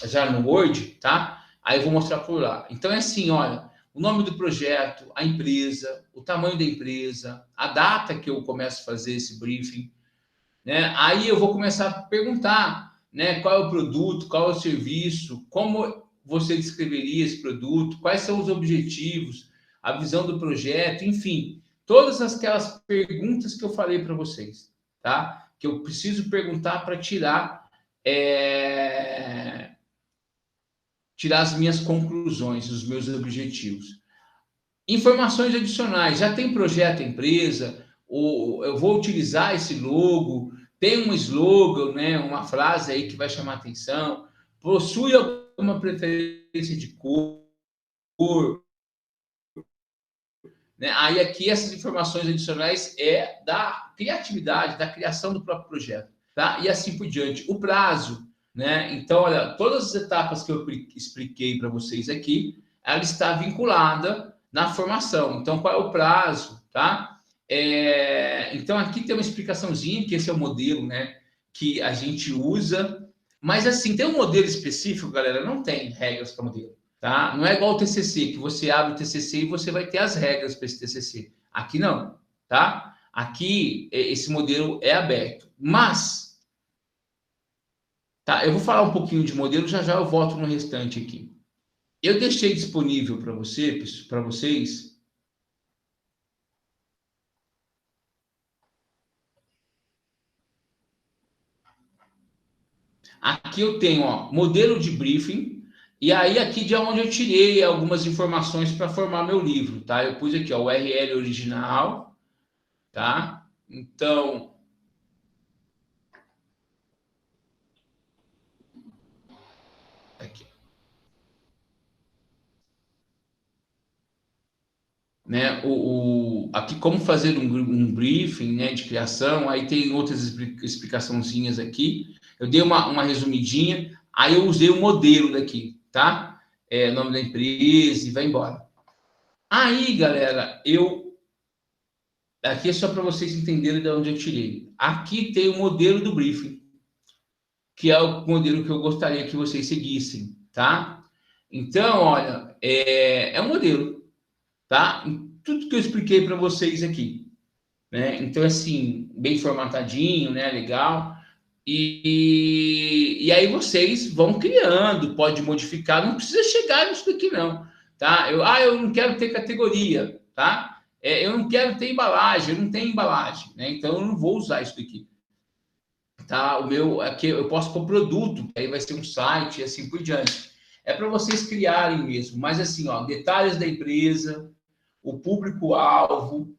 já no Word, tá? Aí eu vou mostrar por lá. Então, é assim, olha, o nome do projeto, a empresa, o tamanho da empresa, a data que eu começo a fazer esse briefing, né? Aí eu vou começar a perguntar, né? Qual é o produto, qual é o serviço, como você descreveria esse produto, quais são os objetivos, a visão do projeto, enfim, todas aquelas perguntas que eu falei para vocês, tá? Que eu preciso perguntar para tirar as minhas conclusões, os meus objetivos. Informações adicionais, já tem projeto empresa, ou eu vou utilizar esse logo, tem um slogan, né, uma frase aí que vai chamar atenção, possui alguma preferência de cor, né? Aí aqui essas informações adicionais é da criatividade, da criação do próprio projeto, tá? E assim por diante. O prazo, né? Então, olha, todas as etapas que eu expliquei para vocês aqui, ela está vinculada na formação. Então, qual é o prazo, tá? Então, aqui tem uma explicaçãozinha, que esse é o modelo, né? Que a gente usa. Mas, assim, tem um modelo específico, galera? Não tem regras para modelo. Tá? Não é igual o TCC, que você abre o TCC e você vai ter as regras para esse TCC. Aqui não, tá? Aqui esse modelo é aberto. Mas, tá? Eu vou falar um pouquinho de modelo, já já eu volto no restante aqui. Eu deixei disponível para vocês. Aqui eu tenho, ó, modelo de briefing. E aí, aqui de onde eu tirei algumas informações para formar meu livro, tá? Eu pus aqui, ó, o URL original, tá? Então, aqui, né? Aqui como fazer um briefing, né, de criação, aí tem outras explicaçãozinhas aqui. Eu dei uma resumidinha, aí eu usei o modelo daqui, tá? Nome da empresa e vai embora. Aí, galera, aqui é só para vocês entenderem de onde eu tirei. Aqui tem o modelo do briefing, que é o modelo que eu gostaria que vocês seguissem, tá? Então, olha, é um modelo, tá? Tudo que eu expliquei para vocês aqui, né? Então, assim, bem formatadinho, né? Legal. E aí vocês vão criando, pode modificar, não precisa chegar nisso daqui, não, tá? Eu não quero ter categoria, tá? Eu não quero ter embalagem, eu não tenho embalagem, né? Então eu não vou usar isso daqui, tá? O meu aqui eu posso pôr produto, aí vai ser um site e assim por diante. É para vocês criarem mesmo, mas assim, ó, detalhes da empresa, o público-alvo,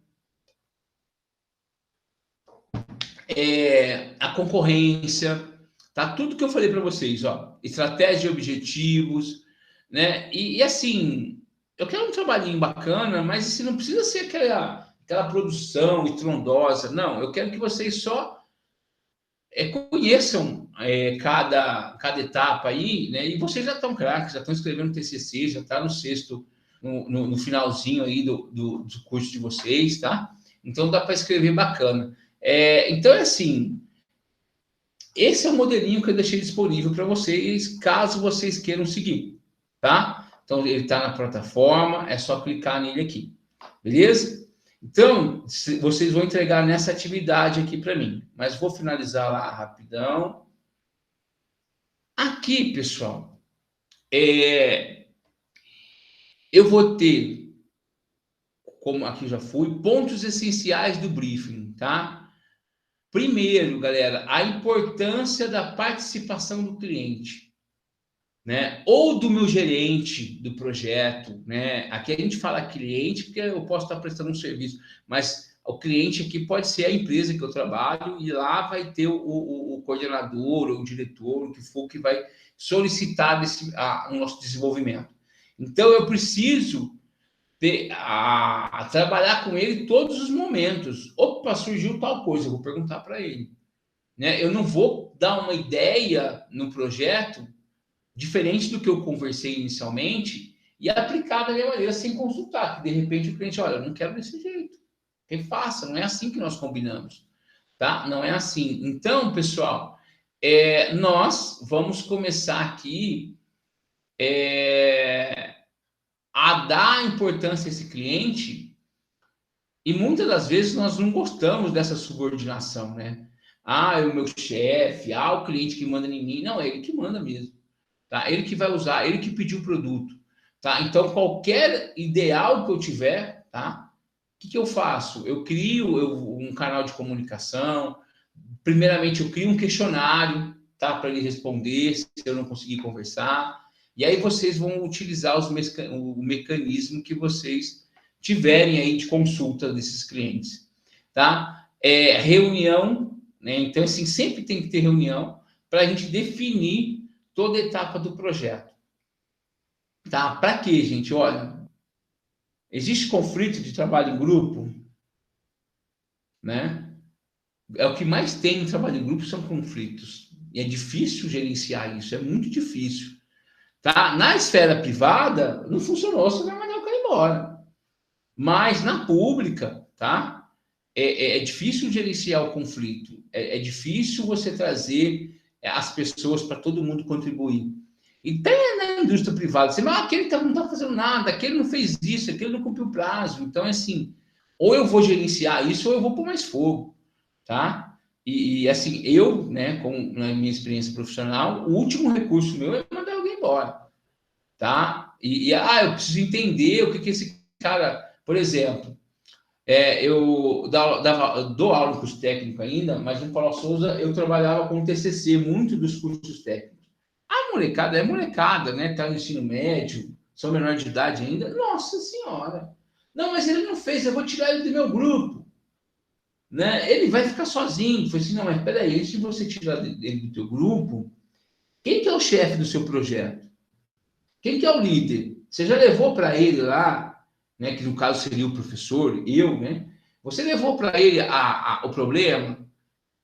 a concorrência, tá? Tudo que eu falei para vocês, ó, estratégia e objetivos, né? E assim, eu quero um trabalhinho bacana, mas assim, não precisa ser aquela produção estrondosa, não. Eu quero que vocês só conheçam cada etapa aí, né? E vocês já estão craques, já estão escrevendo TCC, já está no sexto, no finalzinho aí do curso de vocês, tá? Então dá para escrever bacana. Então é assim, esse é o modelinho que eu deixei disponível para vocês, caso vocês queiram seguir, tá? Então ele está na plataforma, é só clicar nele aqui, beleza? Então, vocês vão entregar nessa atividade aqui para mim. Mas vou finalizar lá rapidão. Aqui, pessoal, eu vou ter, como aqui já fui, pontos essenciais do briefing, tá? Primeiro, galera, a importância da participação do cliente, né? Ou do meu gerente do projeto, né? Aqui a gente fala cliente porque eu posso estar prestando um serviço, mas o cliente aqui pode ser a empresa que eu trabalho e lá vai ter o coordenador ou o diretor, o que for, que vai solicitar o nosso desenvolvimento. Então, eu preciso trabalhar com ele todos os momentos. Opa, surgiu tal coisa, eu vou perguntar para ele. Né? Eu não vou dar uma ideia no projeto diferente do que eu conversei inicialmente e aplicar da minha maneira sem consultar, que de repente o cliente, olha, eu não quero desse jeito. Refaça, não é assim que nós combinamos. Tá? Não é assim. Então, pessoal, nós vamos começar aqui a dar importância a esse cliente e muitas das vezes nós não gostamos dessa subordinação, né? Ah, é o meu chefe, o cliente que manda em mim. Não, é ele que manda mesmo. Tá? Ele que vai usar, ele que pediu o produto. Tá? Então, qualquer ideal que eu tiver, tá? O que eu faço? Eu crio um canal de comunicação. Primeiramente, eu crio um questionário, tá? Para ele responder se eu não conseguir conversar. E aí vocês vão utilizar o mecanismo que vocês tiverem aí de consulta desses clientes, tá? Reunião, né? Então, assim, sempre tem que ter reunião para a gente definir toda a etapa do projeto. Tá? Para quê, gente? Olha, existe conflito de trabalho em grupo, né? É o que mais tem no trabalho em grupo são conflitos. E é difícil gerenciar isso, é muito difícil. Tá? Na esfera privada, não funcionou, você vai mandar o cara embora. Mas na pública, tá? É difícil gerenciar o conflito. É difícil você trazer as pessoas para todo mundo contribuir. E tem na indústria privada, você fala, aquele não está fazendo nada, aquele não fez isso, aquele não cumpriu o prazo. Então, assim, ou eu vou gerenciar isso, ou eu vou pôr mais fogo, tá? E assim, eu, né, na minha experiência profissional, o último recurso meu é mandar alguém embora, tá? Eu preciso entender o que esse cara, por exemplo, eu dou aula em curso técnico ainda, mas no Paulo Souza eu trabalhava com o TCC, muito dos cursos técnicos. A molecada é molecada, né? Tá no ensino médio, são menor de idade ainda. Nossa Senhora! Não, mas ele não fez, eu vou tirar ele do meu grupo. Né? Ele vai ficar sozinho. Falei assim, não, mas peraí, antes de você tirar ele do teu grupo, quem que é o chefe do seu projeto? Quem que é o líder? Você já levou para ele lá, né? Que no caso seria o professor, eu, né? Você levou para ele o problema?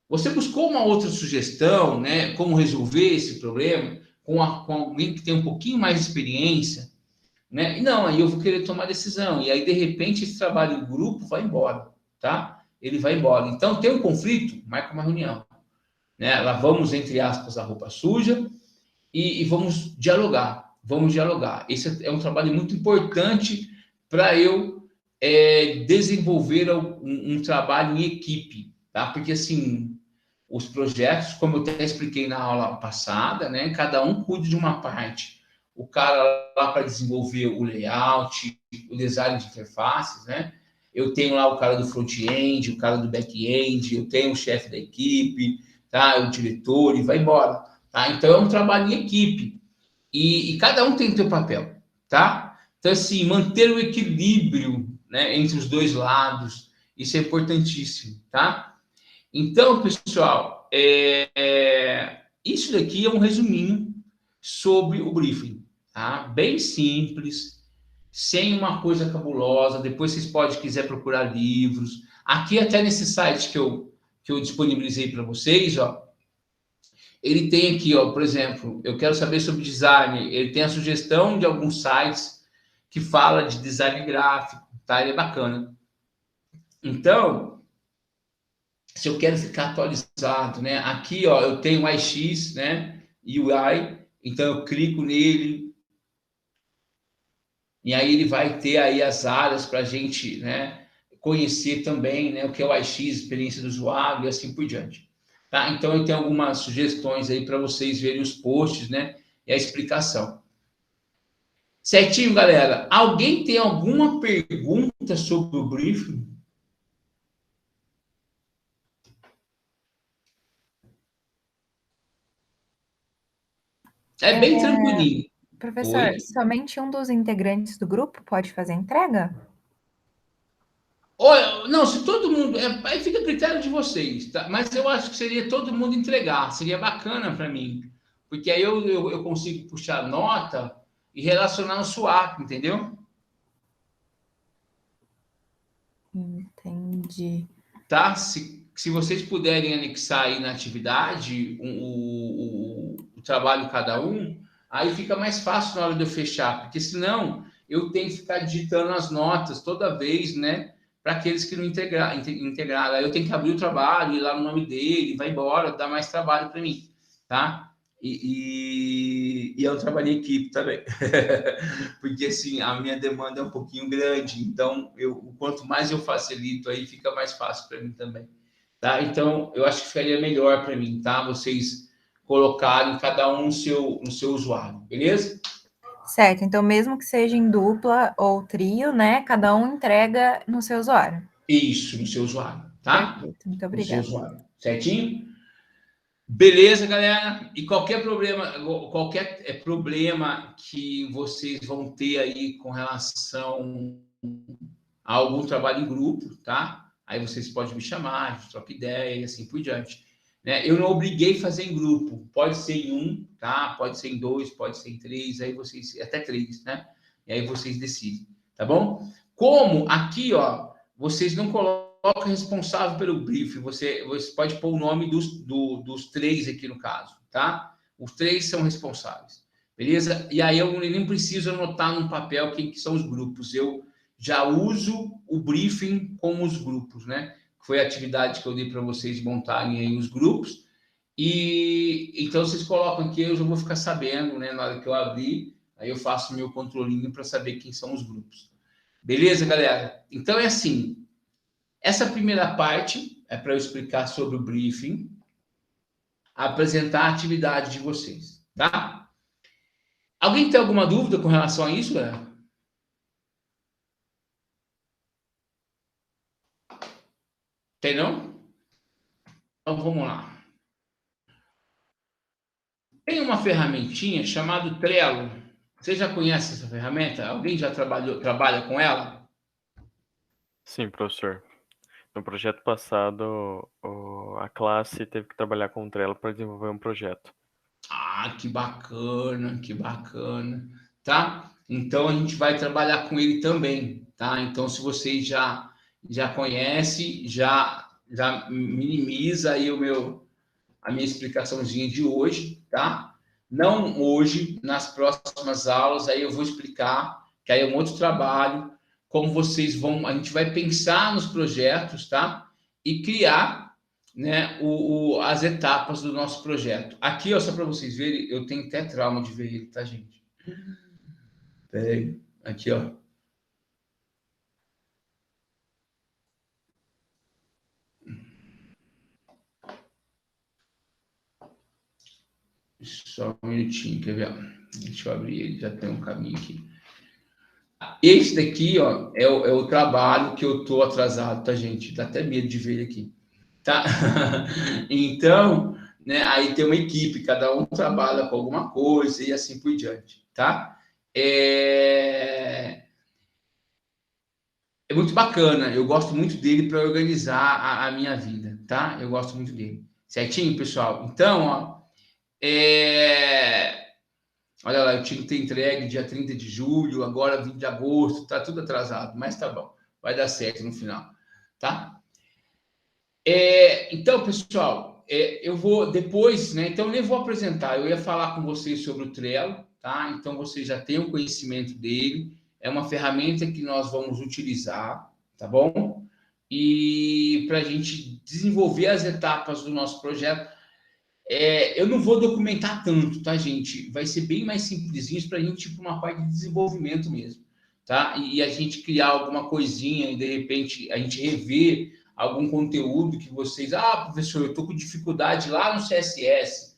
Você buscou uma outra sugestão, né? Como resolver esse problema? Com alguém que tem um pouquinho mais de experiência, né? E não, aí eu vou querer tomar decisão. E aí, de repente, esse trabalho em grupo vai embora, tá? Ele vai embora. Então, tem um conflito, marca uma reunião. Né? Lavamos, entre aspas, a roupa suja e vamos dialogar. Vamos dialogar. Esse é um trabalho muito importante para eu desenvolver um trabalho em equipe, tá? Porque, assim, os projetos, como eu até expliquei na aula passada, né? Cada um cuida de uma parte. O cara lá para desenvolver o layout, o design de interfaces, né? Eu tenho lá o cara do front-end, o cara do back-end, eu tenho o chefe da equipe, tá? O diretor, e vai embora. Tá? Então, é um trabalho em equipe. E cada um tem o seu papel, tá? Então, assim, manter o equilíbrio, né, entre os dois lados, isso é importantíssimo, tá? Então, pessoal, isso daqui é um resuminho sobre o briefing, tá? Bem simples, sem uma coisa cabulosa. Depois vocês podem, quiser, procurar livros. Aqui, até nesse site que eu disponibilizei para vocês, ó, ele tem aqui, ó, por exemplo, eu quero saber sobre design. Ele tem a sugestão de alguns sites que fala de design gráfico, tá? Ele é bacana. Então, se eu quero ficar atualizado, né? Aqui, ó, eu tenho o iX, né? UI, então eu clico nele e aí ele vai ter aí as áreas para a gente, né? conhecer também, né, o que é o AX, experiência do usuário e assim por diante. Tá? Então, eu tenho algumas sugestões aí para vocês verem os posts, né, e a explicação. Certinho, galera? Alguém tem alguma pergunta sobre o briefing? É bem tranquilinho. Professor, Oi? somente um dos integrantes do grupo pode fazer a entrega? Olha, não, se todo mundo. Aí fica a critério de vocês, tá? Mas eu acho que seria todo mundo entregar, seria bacana para mim. Porque aí eu consigo puxar nota e relacionar no SWAP, entendeu? Entendi. Tá? Se vocês puderem anexar aí na atividade o trabalho de cada um, aí fica mais fácil na hora de eu fechar, porque senão eu tenho que ficar digitando as notas toda vez, né? Para aqueles que não integraram. Aí eu tenho que abrir o trabalho, ir lá no nome dele, vai embora, dá mais trabalho para mim, tá? E eu trabalhei em equipe também, porque assim, a minha demanda é um pouquinho grande, então quanto mais eu facilito aí, fica mais fácil para mim também, tá? Então, eu acho que ficaria melhor para mim, tá? Vocês colocarem cada um no seu usuário, beleza? Certo, então mesmo que seja em dupla ou trio, né, cada um entrega no seu usuário. Isso, no seu usuário, tá? Perfeito, muito No seu obrigada. usuário, certinho? Beleza, galera? E qualquer problema que vocês vão ter aí com relação a algum trabalho em grupo, tá? Aí vocês podem me chamar, a gente troca ideia e assim por diante. Né? Eu não obriguei a fazer em grupo, pode ser em um, tá? Pode ser em dois, pode ser em três, aí vocês, até três, né? E aí vocês decidem, tá bom? Como aqui, ó, vocês não colocam responsável pelo briefing, você pode pôr o nome dos três aqui no caso, tá? Os três são responsáveis, beleza? E aí eu nem preciso anotar num papel quem que são os grupos, eu já uso o briefing com os grupos, né? Foi a atividade que eu dei para vocês montarem aí os grupos, e então vocês colocam aqui, eu já vou ficar sabendo, né? Na hora que eu abrir, aí eu faço meu controlinho para saber quem são os grupos. Beleza, galera? Então é assim, essa primeira parte é para eu explicar sobre o briefing, apresentar a atividade de vocês, tá? Alguém tem alguma dúvida com relação a isso, galera? Tem não? Então vamos lá. Tem uma ferramentinha chamada Trello. Você já conhece essa ferramenta? Alguém já trabalha com ela? Sim, professor. No projeto passado, a classe teve que trabalhar com o Trello para desenvolver um projeto. Ah, que bacana, tá? Então a gente vai trabalhar com ele também, tá? Então se vocês já conhecem, já minimiza aí a minha explicaçãozinha de hoje, tá? Não hoje, nas próximas aulas, aí eu vou explicar, que aí é um outro trabalho, como vocês vão, a gente vai pensar nos projetos, tá? E criar, né, as etapas do nosso projeto. Aqui, ó, só para vocês verem, eu tenho até trauma de ver ele, tá, gente? Peraí, aqui, ó. Só um minutinho, quer ver? Deixa eu abrir ele, já tem um caminho aqui. Esse daqui, ó, é o trabalho que eu tô atrasado, tá, gente? Dá até medo de ver ele aqui, tá? Então, né, aí tem uma equipe, cada um trabalha com alguma coisa e assim por diante, tá? É muito bacana, eu gosto muito dele para organizar a minha vida, tá? Eu gosto muito dele. Certinho, pessoal? Então, ó, olha lá, eu tinha que ter entregue dia 30 de julho, agora 20 de agosto, tá tudo atrasado, mas tá bom, vai dar certo no final, tá? Então, pessoal, eu vou depois, né? Então, eu nem vou apresentar, eu ia falar com vocês sobre o Trello, tá? Então, vocês já têm o conhecimento dele, é uma ferramenta que nós vamos utilizar, tá bom? E para a gente desenvolver as etapas do nosso projeto, eu não vou documentar tanto, tá, gente? Vai ser bem mais simplesinho para a gente ir para uma parte de desenvolvimento mesmo, tá? E a gente criar alguma coisinha e, de repente, a gente rever algum conteúdo que vocês... professor, eu estou com dificuldade lá no CSS,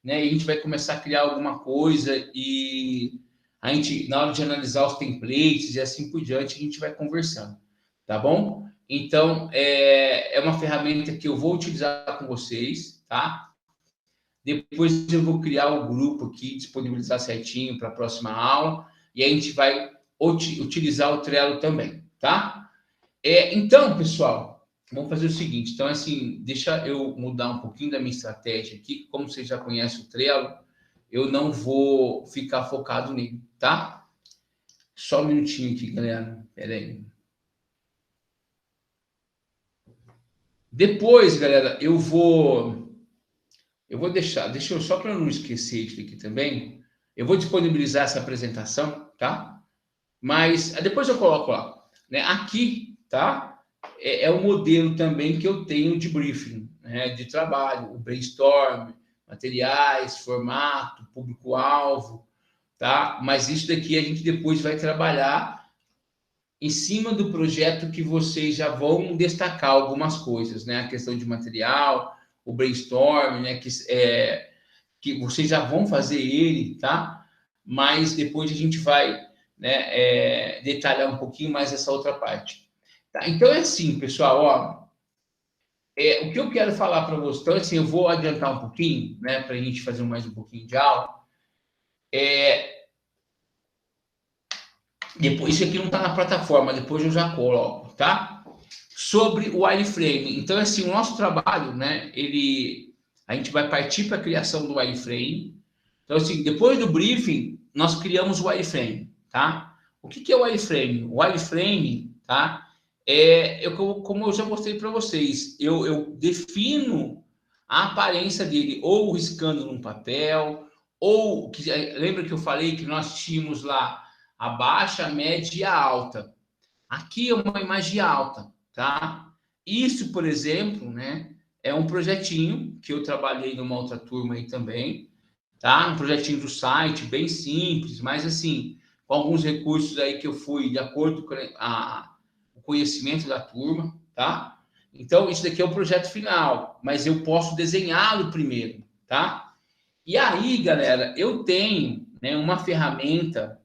né? E a gente vai começar a criar alguma coisa e a gente, na hora de analisar os templates e assim por diante, a gente vai conversando, tá bom? Então, é uma ferramenta que eu vou utilizar com vocês, tá? Depois eu vou criar o grupo aqui, disponibilizar certinho para a próxima aula, e a gente vai utilizar o Trello também, tá? Então, pessoal, vamos fazer o seguinte. Então, assim, deixa eu mudar um pouquinho da minha estratégia aqui. Como vocês já conhecem o Trello, eu não vou ficar focado nele, tá? Só um minutinho aqui, galera. Pera aí. Depois, galera, eu vou deixa eu só para não esquecer isso aqui também, eu vou disponibilizar essa apresentação, tá? Mas depois eu coloco lá, né? Aqui, tá? É o modelo também que eu tenho de briefing, né? De trabalho, o brainstorm, materiais, formato, público-alvo, tá? Mas isso daqui a gente depois vai trabalhar em cima do projeto que vocês já vão destacar algumas coisas, né? A questão de material, o brainstorm, né? Que vocês já vão fazer ele, tá? Mas depois a gente vai, né, detalhar um pouquinho mais essa outra parte. Tá? Então é assim, pessoal, ó. O que eu quero falar para vocês, então assim, eu vou adiantar um pouquinho, né, para a gente fazer mais um pouquinho de aula. Depois, isso aqui não está na plataforma, depois eu já coloco, tá? Sobre o wireframe. Então, assim, o nosso trabalho, né, a gente vai partir para a criação do wireframe. Então, assim, depois do briefing, nós criamos o wireframe, tá? O que é o wireframe? O wireframe, tá? Como eu já mostrei para vocês, eu defino a aparência dele, ou riscando num papel, ou... lembra que eu falei que nós tínhamos lá a baixa, a média e a alta. Aqui é uma imagem alta, tá? Isso, por exemplo, né, é um projetinho que eu trabalhei numa outra turma aí também, tá? Um projetinho do site, bem simples, mas assim, com alguns recursos aí que eu fui de acordo com o conhecimento da turma, tá? Então, isso daqui é o projeto final, mas eu posso desenhá-lo primeiro, tá? E aí, galera, eu tenho, né, uma ferramenta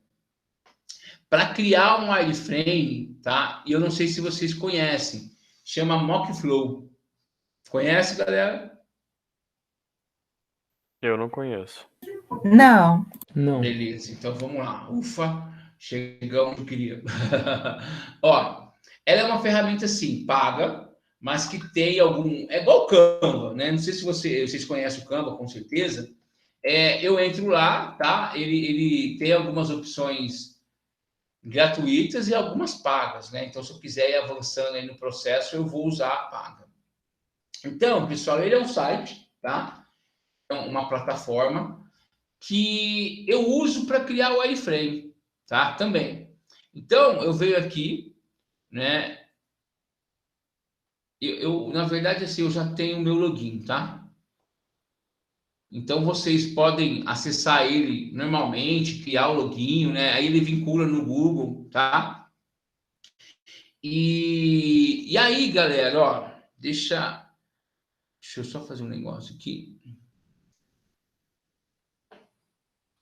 para criar um wireframe, tá? E eu não sei se vocês conhecem, chama Mockflow. Conhece, galera? Eu não conheço. Não. Não. Beleza, então vamos lá. Ufa, chegamos onde eu queria. Ó, ela é uma ferramenta, assim, paga, mas que tem algum... É igual o Canva, né? Não sei se vocês conhecem o Canva, com certeza. Eu entro lá, tá? Ele tem algumas opções gratuitas e algumas pagas, né? Então, se eu quiser ir avançando aí no processo, eu vou usar a paga. Então, pessoal, ele é um site, tá? É uma plataforma que eu uso para criar o wireframe, tá? Também. Então, eu venho aqui, né? Na verdade, assim, eu já tenho o meu login, tá? Então, vocês podem acessar ele normalmente, criar o login, né? Aí ele vincula no Google, tá? E aí, galera, ó, deixa eu só fazer um negócio aqui.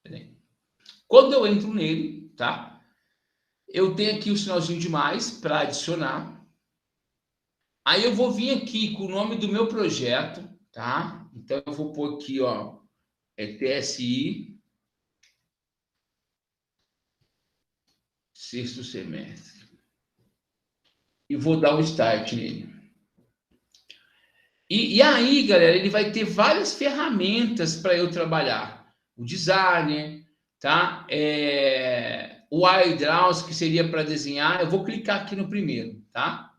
Peraí. Quando eu entro nele, tá? Eu tenho aqui o sinalzinho de mais para adicionar. Aí eu vou vir aqui com o nome do meu projeto, tá? Então eu vou pôr aqui, ó, TSI, sexto semestre. E vou dar um start nele. E aí, galera, ele vai ter várias ferramentas para eu trabalhar. O designer, tá? O iDraws, que seria para desenhar. Eu vou clicar aqui no primeiro, tá?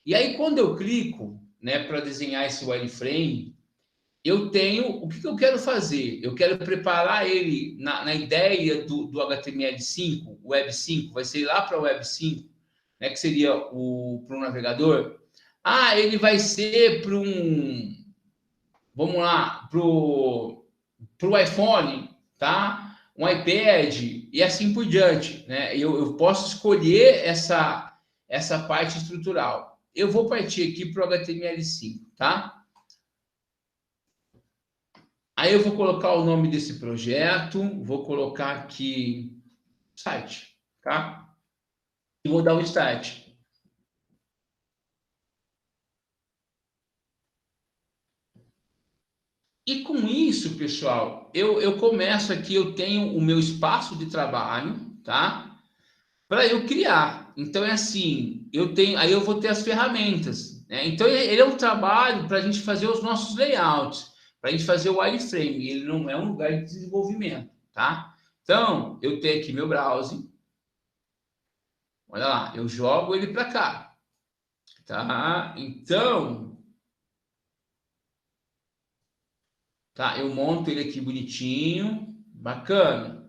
E aí, quando eu clico, né, para desenhar esse wireframe, eu tenho... O que eu quero fazer? Eu quero preparar ele na ideia do HTML5, Web 5, vai ser lá para o Web 5, né, que seria para o navegador. Ele vai ser para vamos lá, para o iPhone, tá? um iPad e assim por diante, né? Eu posso escolher essa parte estrutural. Eu vou partir aqui para o HTML5, tá? Aí eu vou colocar o nome desse projeto, vou colocar aqui site, tá? E vou dar o start. E com isso, pessoal, eu começo aqui, eu tenho o meu espaço de trabalho, tá? Para eu criar. Então é assim, aí eu vou ter as ferramentas, né? Então ele é um trabalho para a gente fazer os nossos layouts, para a gente fazer o wireframe. Ele não é um lugar de desenvolvimento, tá? Então eu tenho aqui meu browser. Olha lá, eu jogo ele para cá, tá? Então, tá? Eu monto ele aqui bonitinho, bacana.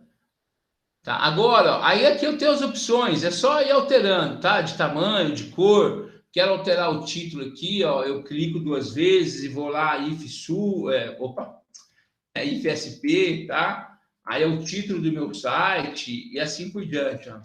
Tá? Agora, ó, aí aqui eu tenho as opções, é só ir alterando, tá? De tamanho, de cor. Quero alterar o título aqui, ó, eu clico 2 vezes e vou lá, if SP, tá? Aí é o título do meu site e assim por diante, ó.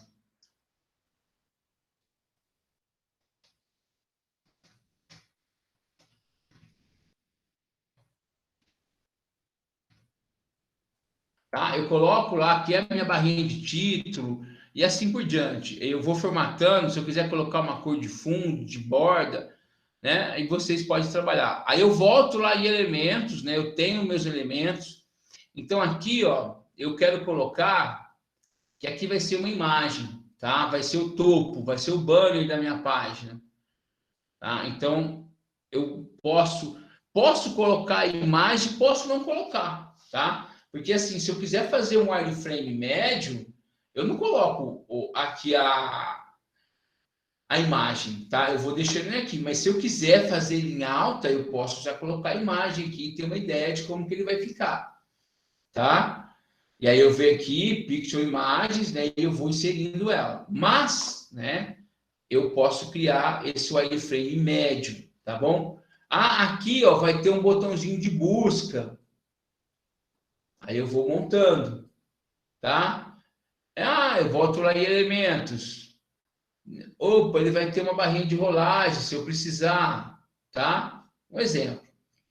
Tá? Eu coloco lá que é a minha barrinha de título e assim por diante. Eu vou formatando, se eu quiser colocar uma cor de fundo, de borda, né? Aí vocês podem trabalhar. Aí eu volto lá em elementos, né? Eu tenho meus elementos. Então aqui, ó, eu quero colocar que aqui vai ser uma imagem, tá? Vai ser o topo, vai ser o banner da minha página, tá? Então eu posso colocar a imagem, posso não colocar, tá? Porque assim, se eu quiser fazer um wireframe médio, eu não coloco aqui a imagem, tá? Eu vou deixando ele aqui, mas se eu quiser fazer ele em alta, eu posso já colocar a imagem aqui e ter uma ideia de como que ele vai ficar, tá? E aí eu venho aqui, Picture Imagens, né? E eu vou inserindo ela. Mas, né? Eu posso criar esse wireframe médio, tá bom? Ah, aqui, ó, vai ter um botãozinho de busca. Aí eu vou montando, tá? Ah, eu volto lá em elementos. Opa, ele vai ter uma barrinha de rolagem, se eu precisar, tá? Um exemplo,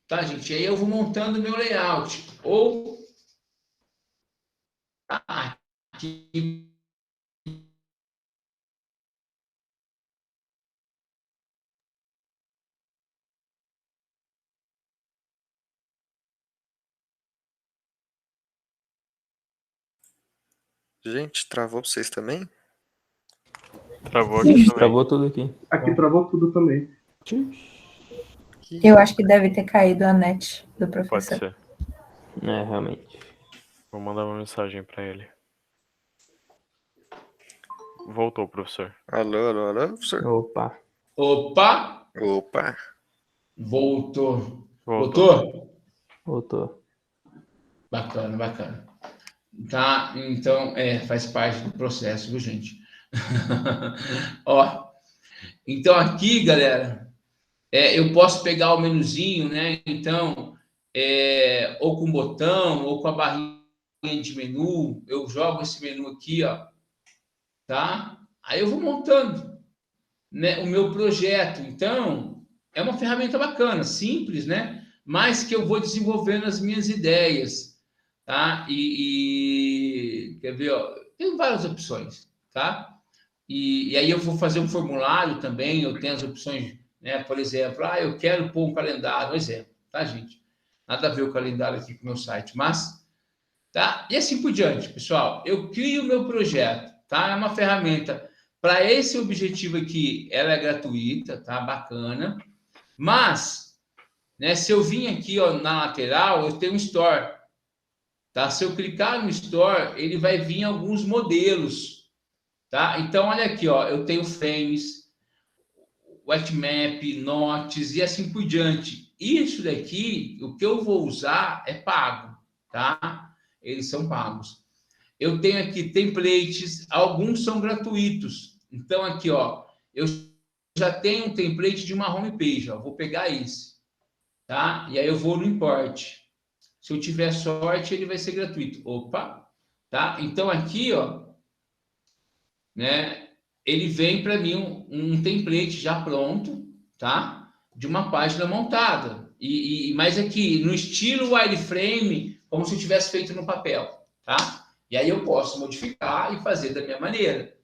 tá, gente? Aí eu vou montando meu layout. Ou aqui. Gente, travou pra vocês também? Travou aqui também. Travou tudo aqui. Aqui travou tudo também. Eu acho que deve ter caído a net do Pode professor. ser. É, realmente. Vou mandar uma mensagem para ele. Voltou, professor. Alô, alô, alô, professor? Opa. Opa! Opa! Voltou. Voltou. Voltou? Voltou. Bacana, bacana. Tá? Então, faz parte do processo, viu, gente? Ó, então aqui, galera, eu posso pegar o menuzinho, né? Então, ou com botão, ou com a barrinha de menu, eu jogo esse menu aqui, ó, tá? Aí eu vou montando, né, o meu projeto. Então, é uma ferramenta bacana, simples, né? Mas que eu vou desenvolvendo as minhas ideias, tá? Quer ver, ó, tem várias opções, tá? E aí eu vou fazer um formulário também, eu tenho as opções, né? Por exemplo, eu quero pôr um calendário, um exemplo, tá, gente? Nada a ver o calendário aqui com o meu site, mas, tá? E assim por diante, pessoal. Eu crio o meu projeto, tá? É uma ferramenta para esse objetivo aqui, ela é gratuita, tá? Bacana. Mas, né, se eu vim aqui, ó, na lateral, eu tenho um Store, tá? Se eu clicar no Store, ele vai vir alguns modelos, tá? Então, olha aqui, ó, eu tenho frames, Wetmap, Notes e assim por diante. Isso daqui, o que eu vou usar é pago, tá? Eles são pagos. Eu tenho aqui templates, alguns são gratuitos. Então, aqui, ó, eu já tenho um template de uma homepage, ó, vou pegar esse, tá? E aí eu vou no import. Se eu tiver sorte, ele vai ser gratuito. Opa! tá? Então, aqui, ó, né, ele vem para mim um template já pronto, tá? De uma página montada. Mas aqui, no estilo wireframe, como se eu tivesse feito no papel, tá? E aí eu posso modificar e fazer da minha maneira.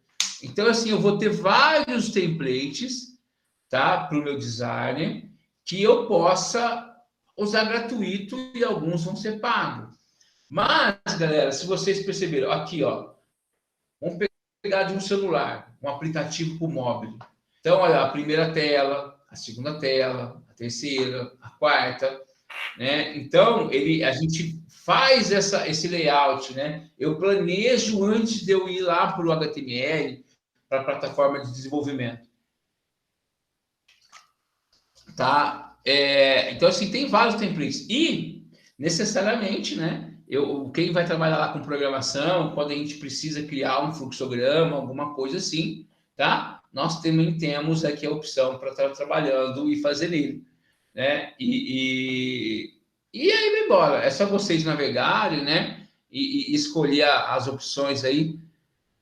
Então, assim, eu vou ter vários templates, tá? Para o meu designer, que eu possa usar gratuito e alguns vão ser pagos. Mas, galera, se vocês perceberam, aqui, ó, vamos pegar de um celular, um aplicativo para o móvel. Então, olha, a primeira tela, a segunda tela, a terceira, a quarta, né? Então, a gente faz esse layout, né? Eu planejo antes de eu ir lá para o HTML, para a plataforma de desenvolvimento. Tá? Então, assim, tem vários templates. E, necessariamente, né? Quem vai trabalhar lá com programação, quando a gente precisa criar um fluxograma, alguma coisa assim, tá? Nós também temos aqui a opção para estar trabalhando e fazer nele, né? E aí vai embora. É só vocês navegarem, né? E escolher as opções aí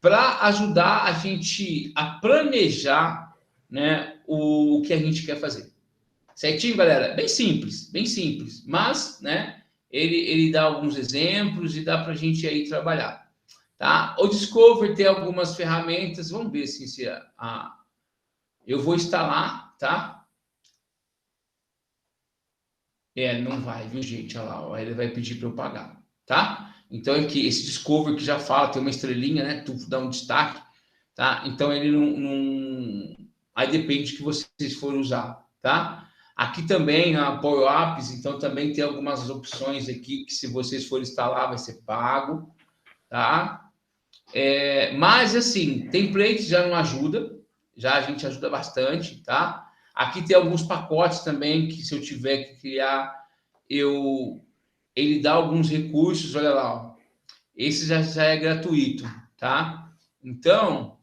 para ajudar a gente a planejar, né? O que a gente quer fazer. Certinho, galera? Bem simples, mas, né, ele dá alguns exemplos e dá para a gente aí trabalhar, tá? O Discover tem algumas ferramentas, vamos ver se eu vou instalar, tá? Não vai, viu, gente? Olha lá, ó, ele vai pedir para eu pagar, tá? Então, aqui, esse Discover que já fala, tem uma estrelinha, né? Tu dá um destaque, tá? Então, ele não... Aí depende do que vocês forem usar, tá? Aqui também, na Power Apps, então também tem algumas opções aqui que se vocês forem instalar vai ser pago, tá? Mas, assim, template já não ajuda, já a gente ajuda bastante, tá? Aqui tem alguns pacotes também que se eu tiver que criar, ele dá alguns recursos, olha lá, ó. Esse já é gratuito, tá? Então,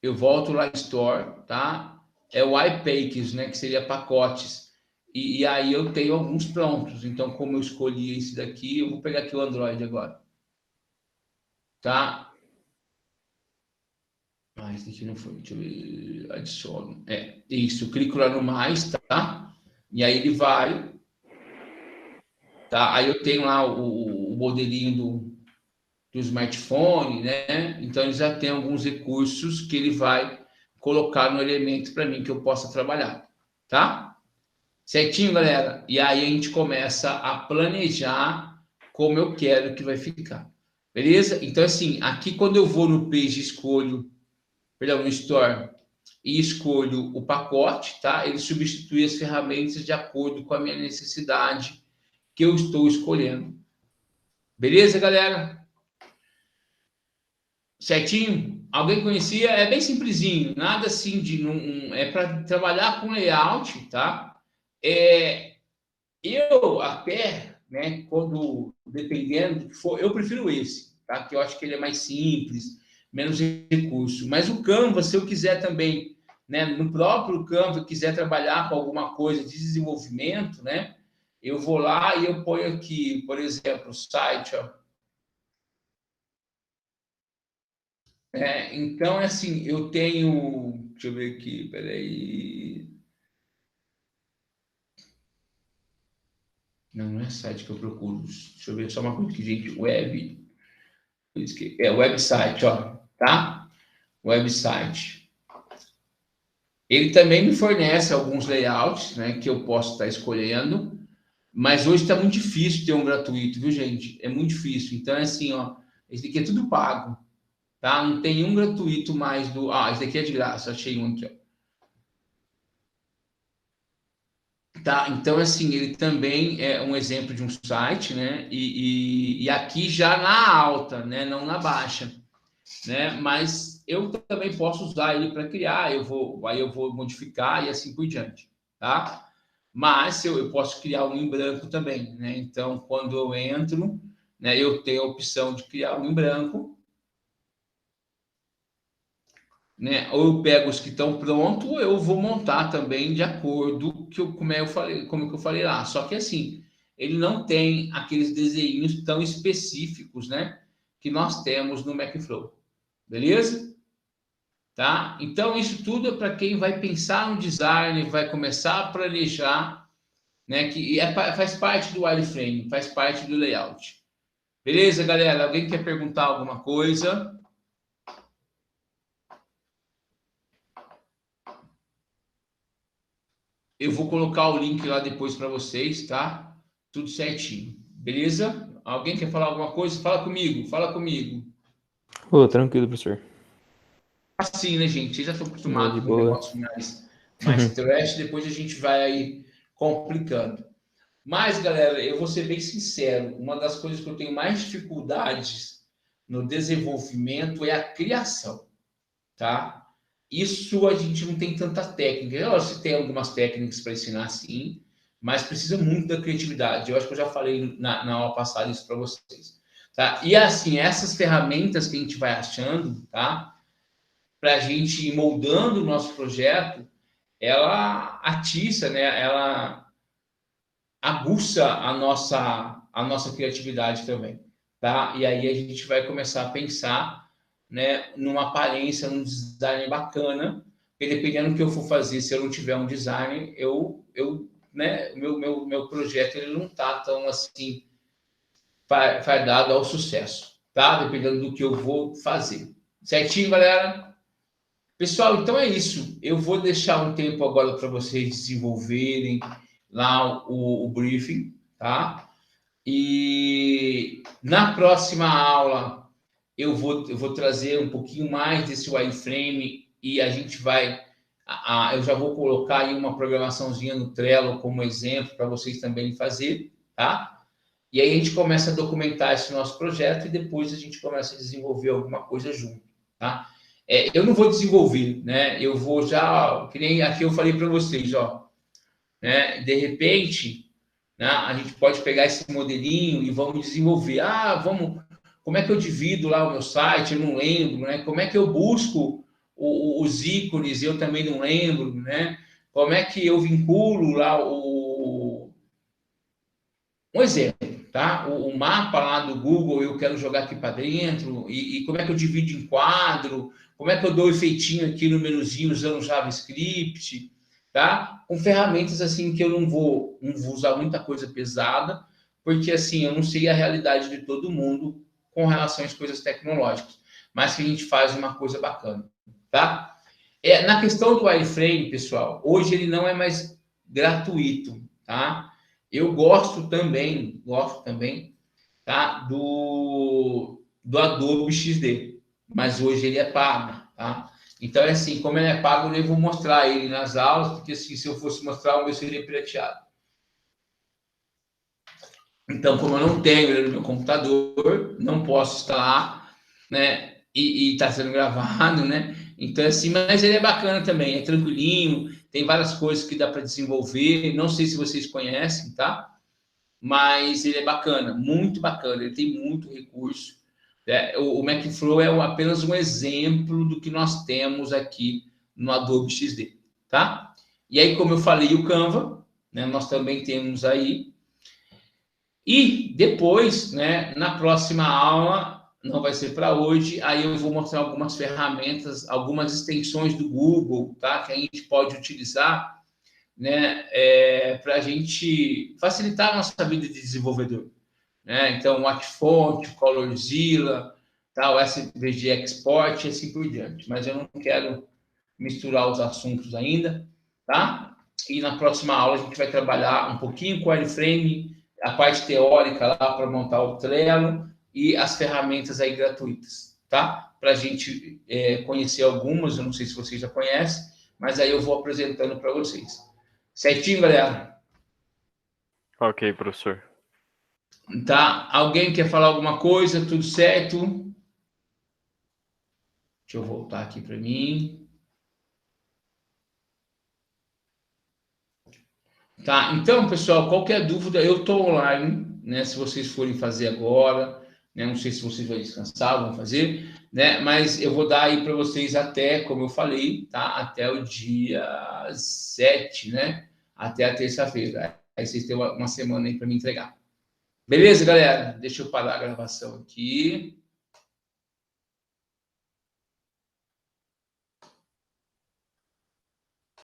eu volto lá em Store, tá? É o iPages, né? Que seria pacotes. E aí eu tenho alguns prontos. Então, como eu escolhi esse daqui, eu vou pegar aqui o Android agora. Tá? Ah, esse aqui não foi. Deixa eu ver. Adiciono. Isso. Eu clico lá no mais, tá? E aí ele vai. Tá? Aí eu tenho lá o modelinho do smartphone, né? Então, ele já tem alguns recursos que ele vai colocar no elemento para mim que eu possa trabalhar, tá? Certinho, galera? E aí a gente começa a planejar como eu quero que vai ficar. Beleza? Então, assim, aqui quando eu vou no Page, no Store, e escolho o pacote, tá? Ele substitui as ferramentas de acordo com a minha necessidade que eu estou escolhendo. Beleza, galera? Certinho? Alguém conhecia? É bem simplesinho, nada assim de... é para trabalhar com layout, tá? Eu até, né, dependendo do que for, eu prefiro esse, tá? Que eu acho que ele é mais simples, menos recurso. Mas o Canva, se eu quiser também, né, no próprio Canva, quiser trabalhar com alguma coisa de desenvolvimento, né? Eu vou lá e eu ponho aqui, por exemplo, o site, ó. Então, assim, eu tenho... Deixa eu ver aqui, peraí. Não é site que eu procuro. Deixa eu ver só uma coisa aqui, gente. Website, ó. Tá? Website. Ele também me fornece alguns layouts, né? Que eu posso estar escolhendo. Mas hoje está muito difícil ter um gratuito, viu, gente? É muito difícil. Então, é assim, ó. Esse aqui é tudo pago. Tá? Não tem um gratuito mais do... esse daqui é de graça. Achei um aqui, ó. Tá, então, assim, ele também é um exemplo de um site, né? E aqui já na alta, né? Não na baixa, né? Mas eu também posso usar ele para criar, aí eu vou modificar e assim por diante, tá? Mas eu posso criar um em branco também, né? Então, quando eu entro, né? Eu tenho a opção de criar um em branco, né? Ou eu pego os que estão prontos, ou eu vou montar também de acordo como que eu falei lá. Só que assim, ele não tem aqueles desenhos tão específicos, né? que nós temos no MacFlow. Beleza? Tá? Então, isso tudo é para quem vai pensar no design, vai começar a planejar, né? Que faz parte do wireframe, faz parte do layout. Beleza, galera? Alguém quer perguntar alguma coisa? Eu vou colocar o link lá depois para vocês, tá? Tudo certinho. Beleza? Alguém quer falar alguma coisa? Fala comigo, fala comigo. Ô, tranquilo, professor. Assim, né, gente? Vocês já estão acostumados De com boa. negócio mais trash, depois a gente vai aí complicando. Mas, galera, eu vou ser bem sincero, uma das coisas que eu tenho mais dificuldades no desenvolvimento é a criação, tá? Isso a gente não tem tanta técnica. Eu acho que tem algumas técnicas para ensinar, sim, mas precisa muito da criatividade. Eu acho que eu já falei na aula passada isso para vocês, tá? E assim, essas ferramentas que a gente vai achando, tá? Para a gente ir moldando o nosso projeto, ela atiça, né? Ela aguça a nossa criatividade também, tá? E aí a gente vai começar a pensar, né, numa aparência, num design bacana, porque dependendo do que eu for fazer, se eu não tiver um design, né, meu projeto ele não tá tão assim fardado ao sucesso, tá? Dependendo do que eu vou fazer. Certinho, galera? Pessoal, então é isso. Eu vou deixar um tempo agora para vocês desenvolverem lá o briefing, tá? E na próxima aula eu vou trazer um pouquinho mais desse wireframe e a gente vai... eu já vou colocar aí uma programaçãozinha no Trello como exemplo para vocês também fazer, tá? E aí a gente começa a documentar esse nosso projeto e depois a gente começa a desenvolver alguma coisa junto, tá? Eu não vou desenvolver, né? Eu vou já... Que nem aqui eu falei para vocês, ó. Né? De repente, né, a gente pode pegar esse modelinho e vamos desenvolver. Como é que eu divido lá o meu site? Eu não lembro, né? Como é que eu busco os ícones? Eu também não lembro, né? Como é que eu vinculo lá um exemplo, tá? O mapa lá do Google eu quero jogar aqui para dentro e como é que eu divido em quadro? Como é que eu dou efeitinho aqui no menuzinho usando JavaScript? Tá? Com ferramentas assim que eu não vou usar muita coisa pesada, porque assim, eu não sei a realidade de todo mundo com relação às coisas tecnológicas, mas que a gente faz uma coisa bacana, tá? Na questão do wireframe, pessoal, hoje ele não é mais gratuito, tá? Eu gosto também, tá? Do Adobe XD, mas hoje ele é pago, tá? Então, é assim, como ele é pago, eu vou mostrar ele nas aulas, porque assim, se eu fosse mostrar, o meu seria pirateado. Então, como eu não tenho ele no meu computador, não posso instalar, né? E está sendo gravado, né? Então, assim, mas ele é bacana também, é tranquilinho, tem várias coisas que dá para desenvolver. Não sei se vocês conhecem, tá? Mas ele é bacana, muito bacana, ele tem muito recurso. O MacFlow é apenas um exemplo do que nós temos aqui no Adobe XD, tá? E aí, como eu falei, o Canva, né, nós também temos aí. E depois, né, na próxima aula, não vai ser para hoje, aí eu vou mostrar algumas ferramentas, algumas extensões do Google, tá? Que a gente pode utilizar, né, para a gente facilitar a nossa vida de desenvolvedor. Né? Então, o Artfont, o Colorzilla, tá? O SVG Export e assim por diante. Mas eu não quero misturar os assuntos ainda, tá? E na próxima aula a gente vai trabalhar um pouquinho com o wireframe, a parte teórica lá para montar o Trello e as ferramentas aí gratuitas, tá? Para a gente conhecer algumas, eu não sei se vocês já conhecem, mas aí eu vou apresentando para vocês. Certinho, galera? Ok, professor. Tá? Alguém quer falar alguma coisa? Tudo certo? Deixa eu voltar aqui para mim. Tá? Então, pessoal, qualquer dúvida, eu estou online, né? Se vocês forem fazer agora, né? Não sei se vocês vão descansar, vão fazer, né? Mas eu vou dar aí para vocês até, como eu falei, tá? Até o dia 7, né? Até a terça-feira. Aí vocês têm uma semana aí para me entregar. Beleza, galera? Deixa eu parar a gravação aqui.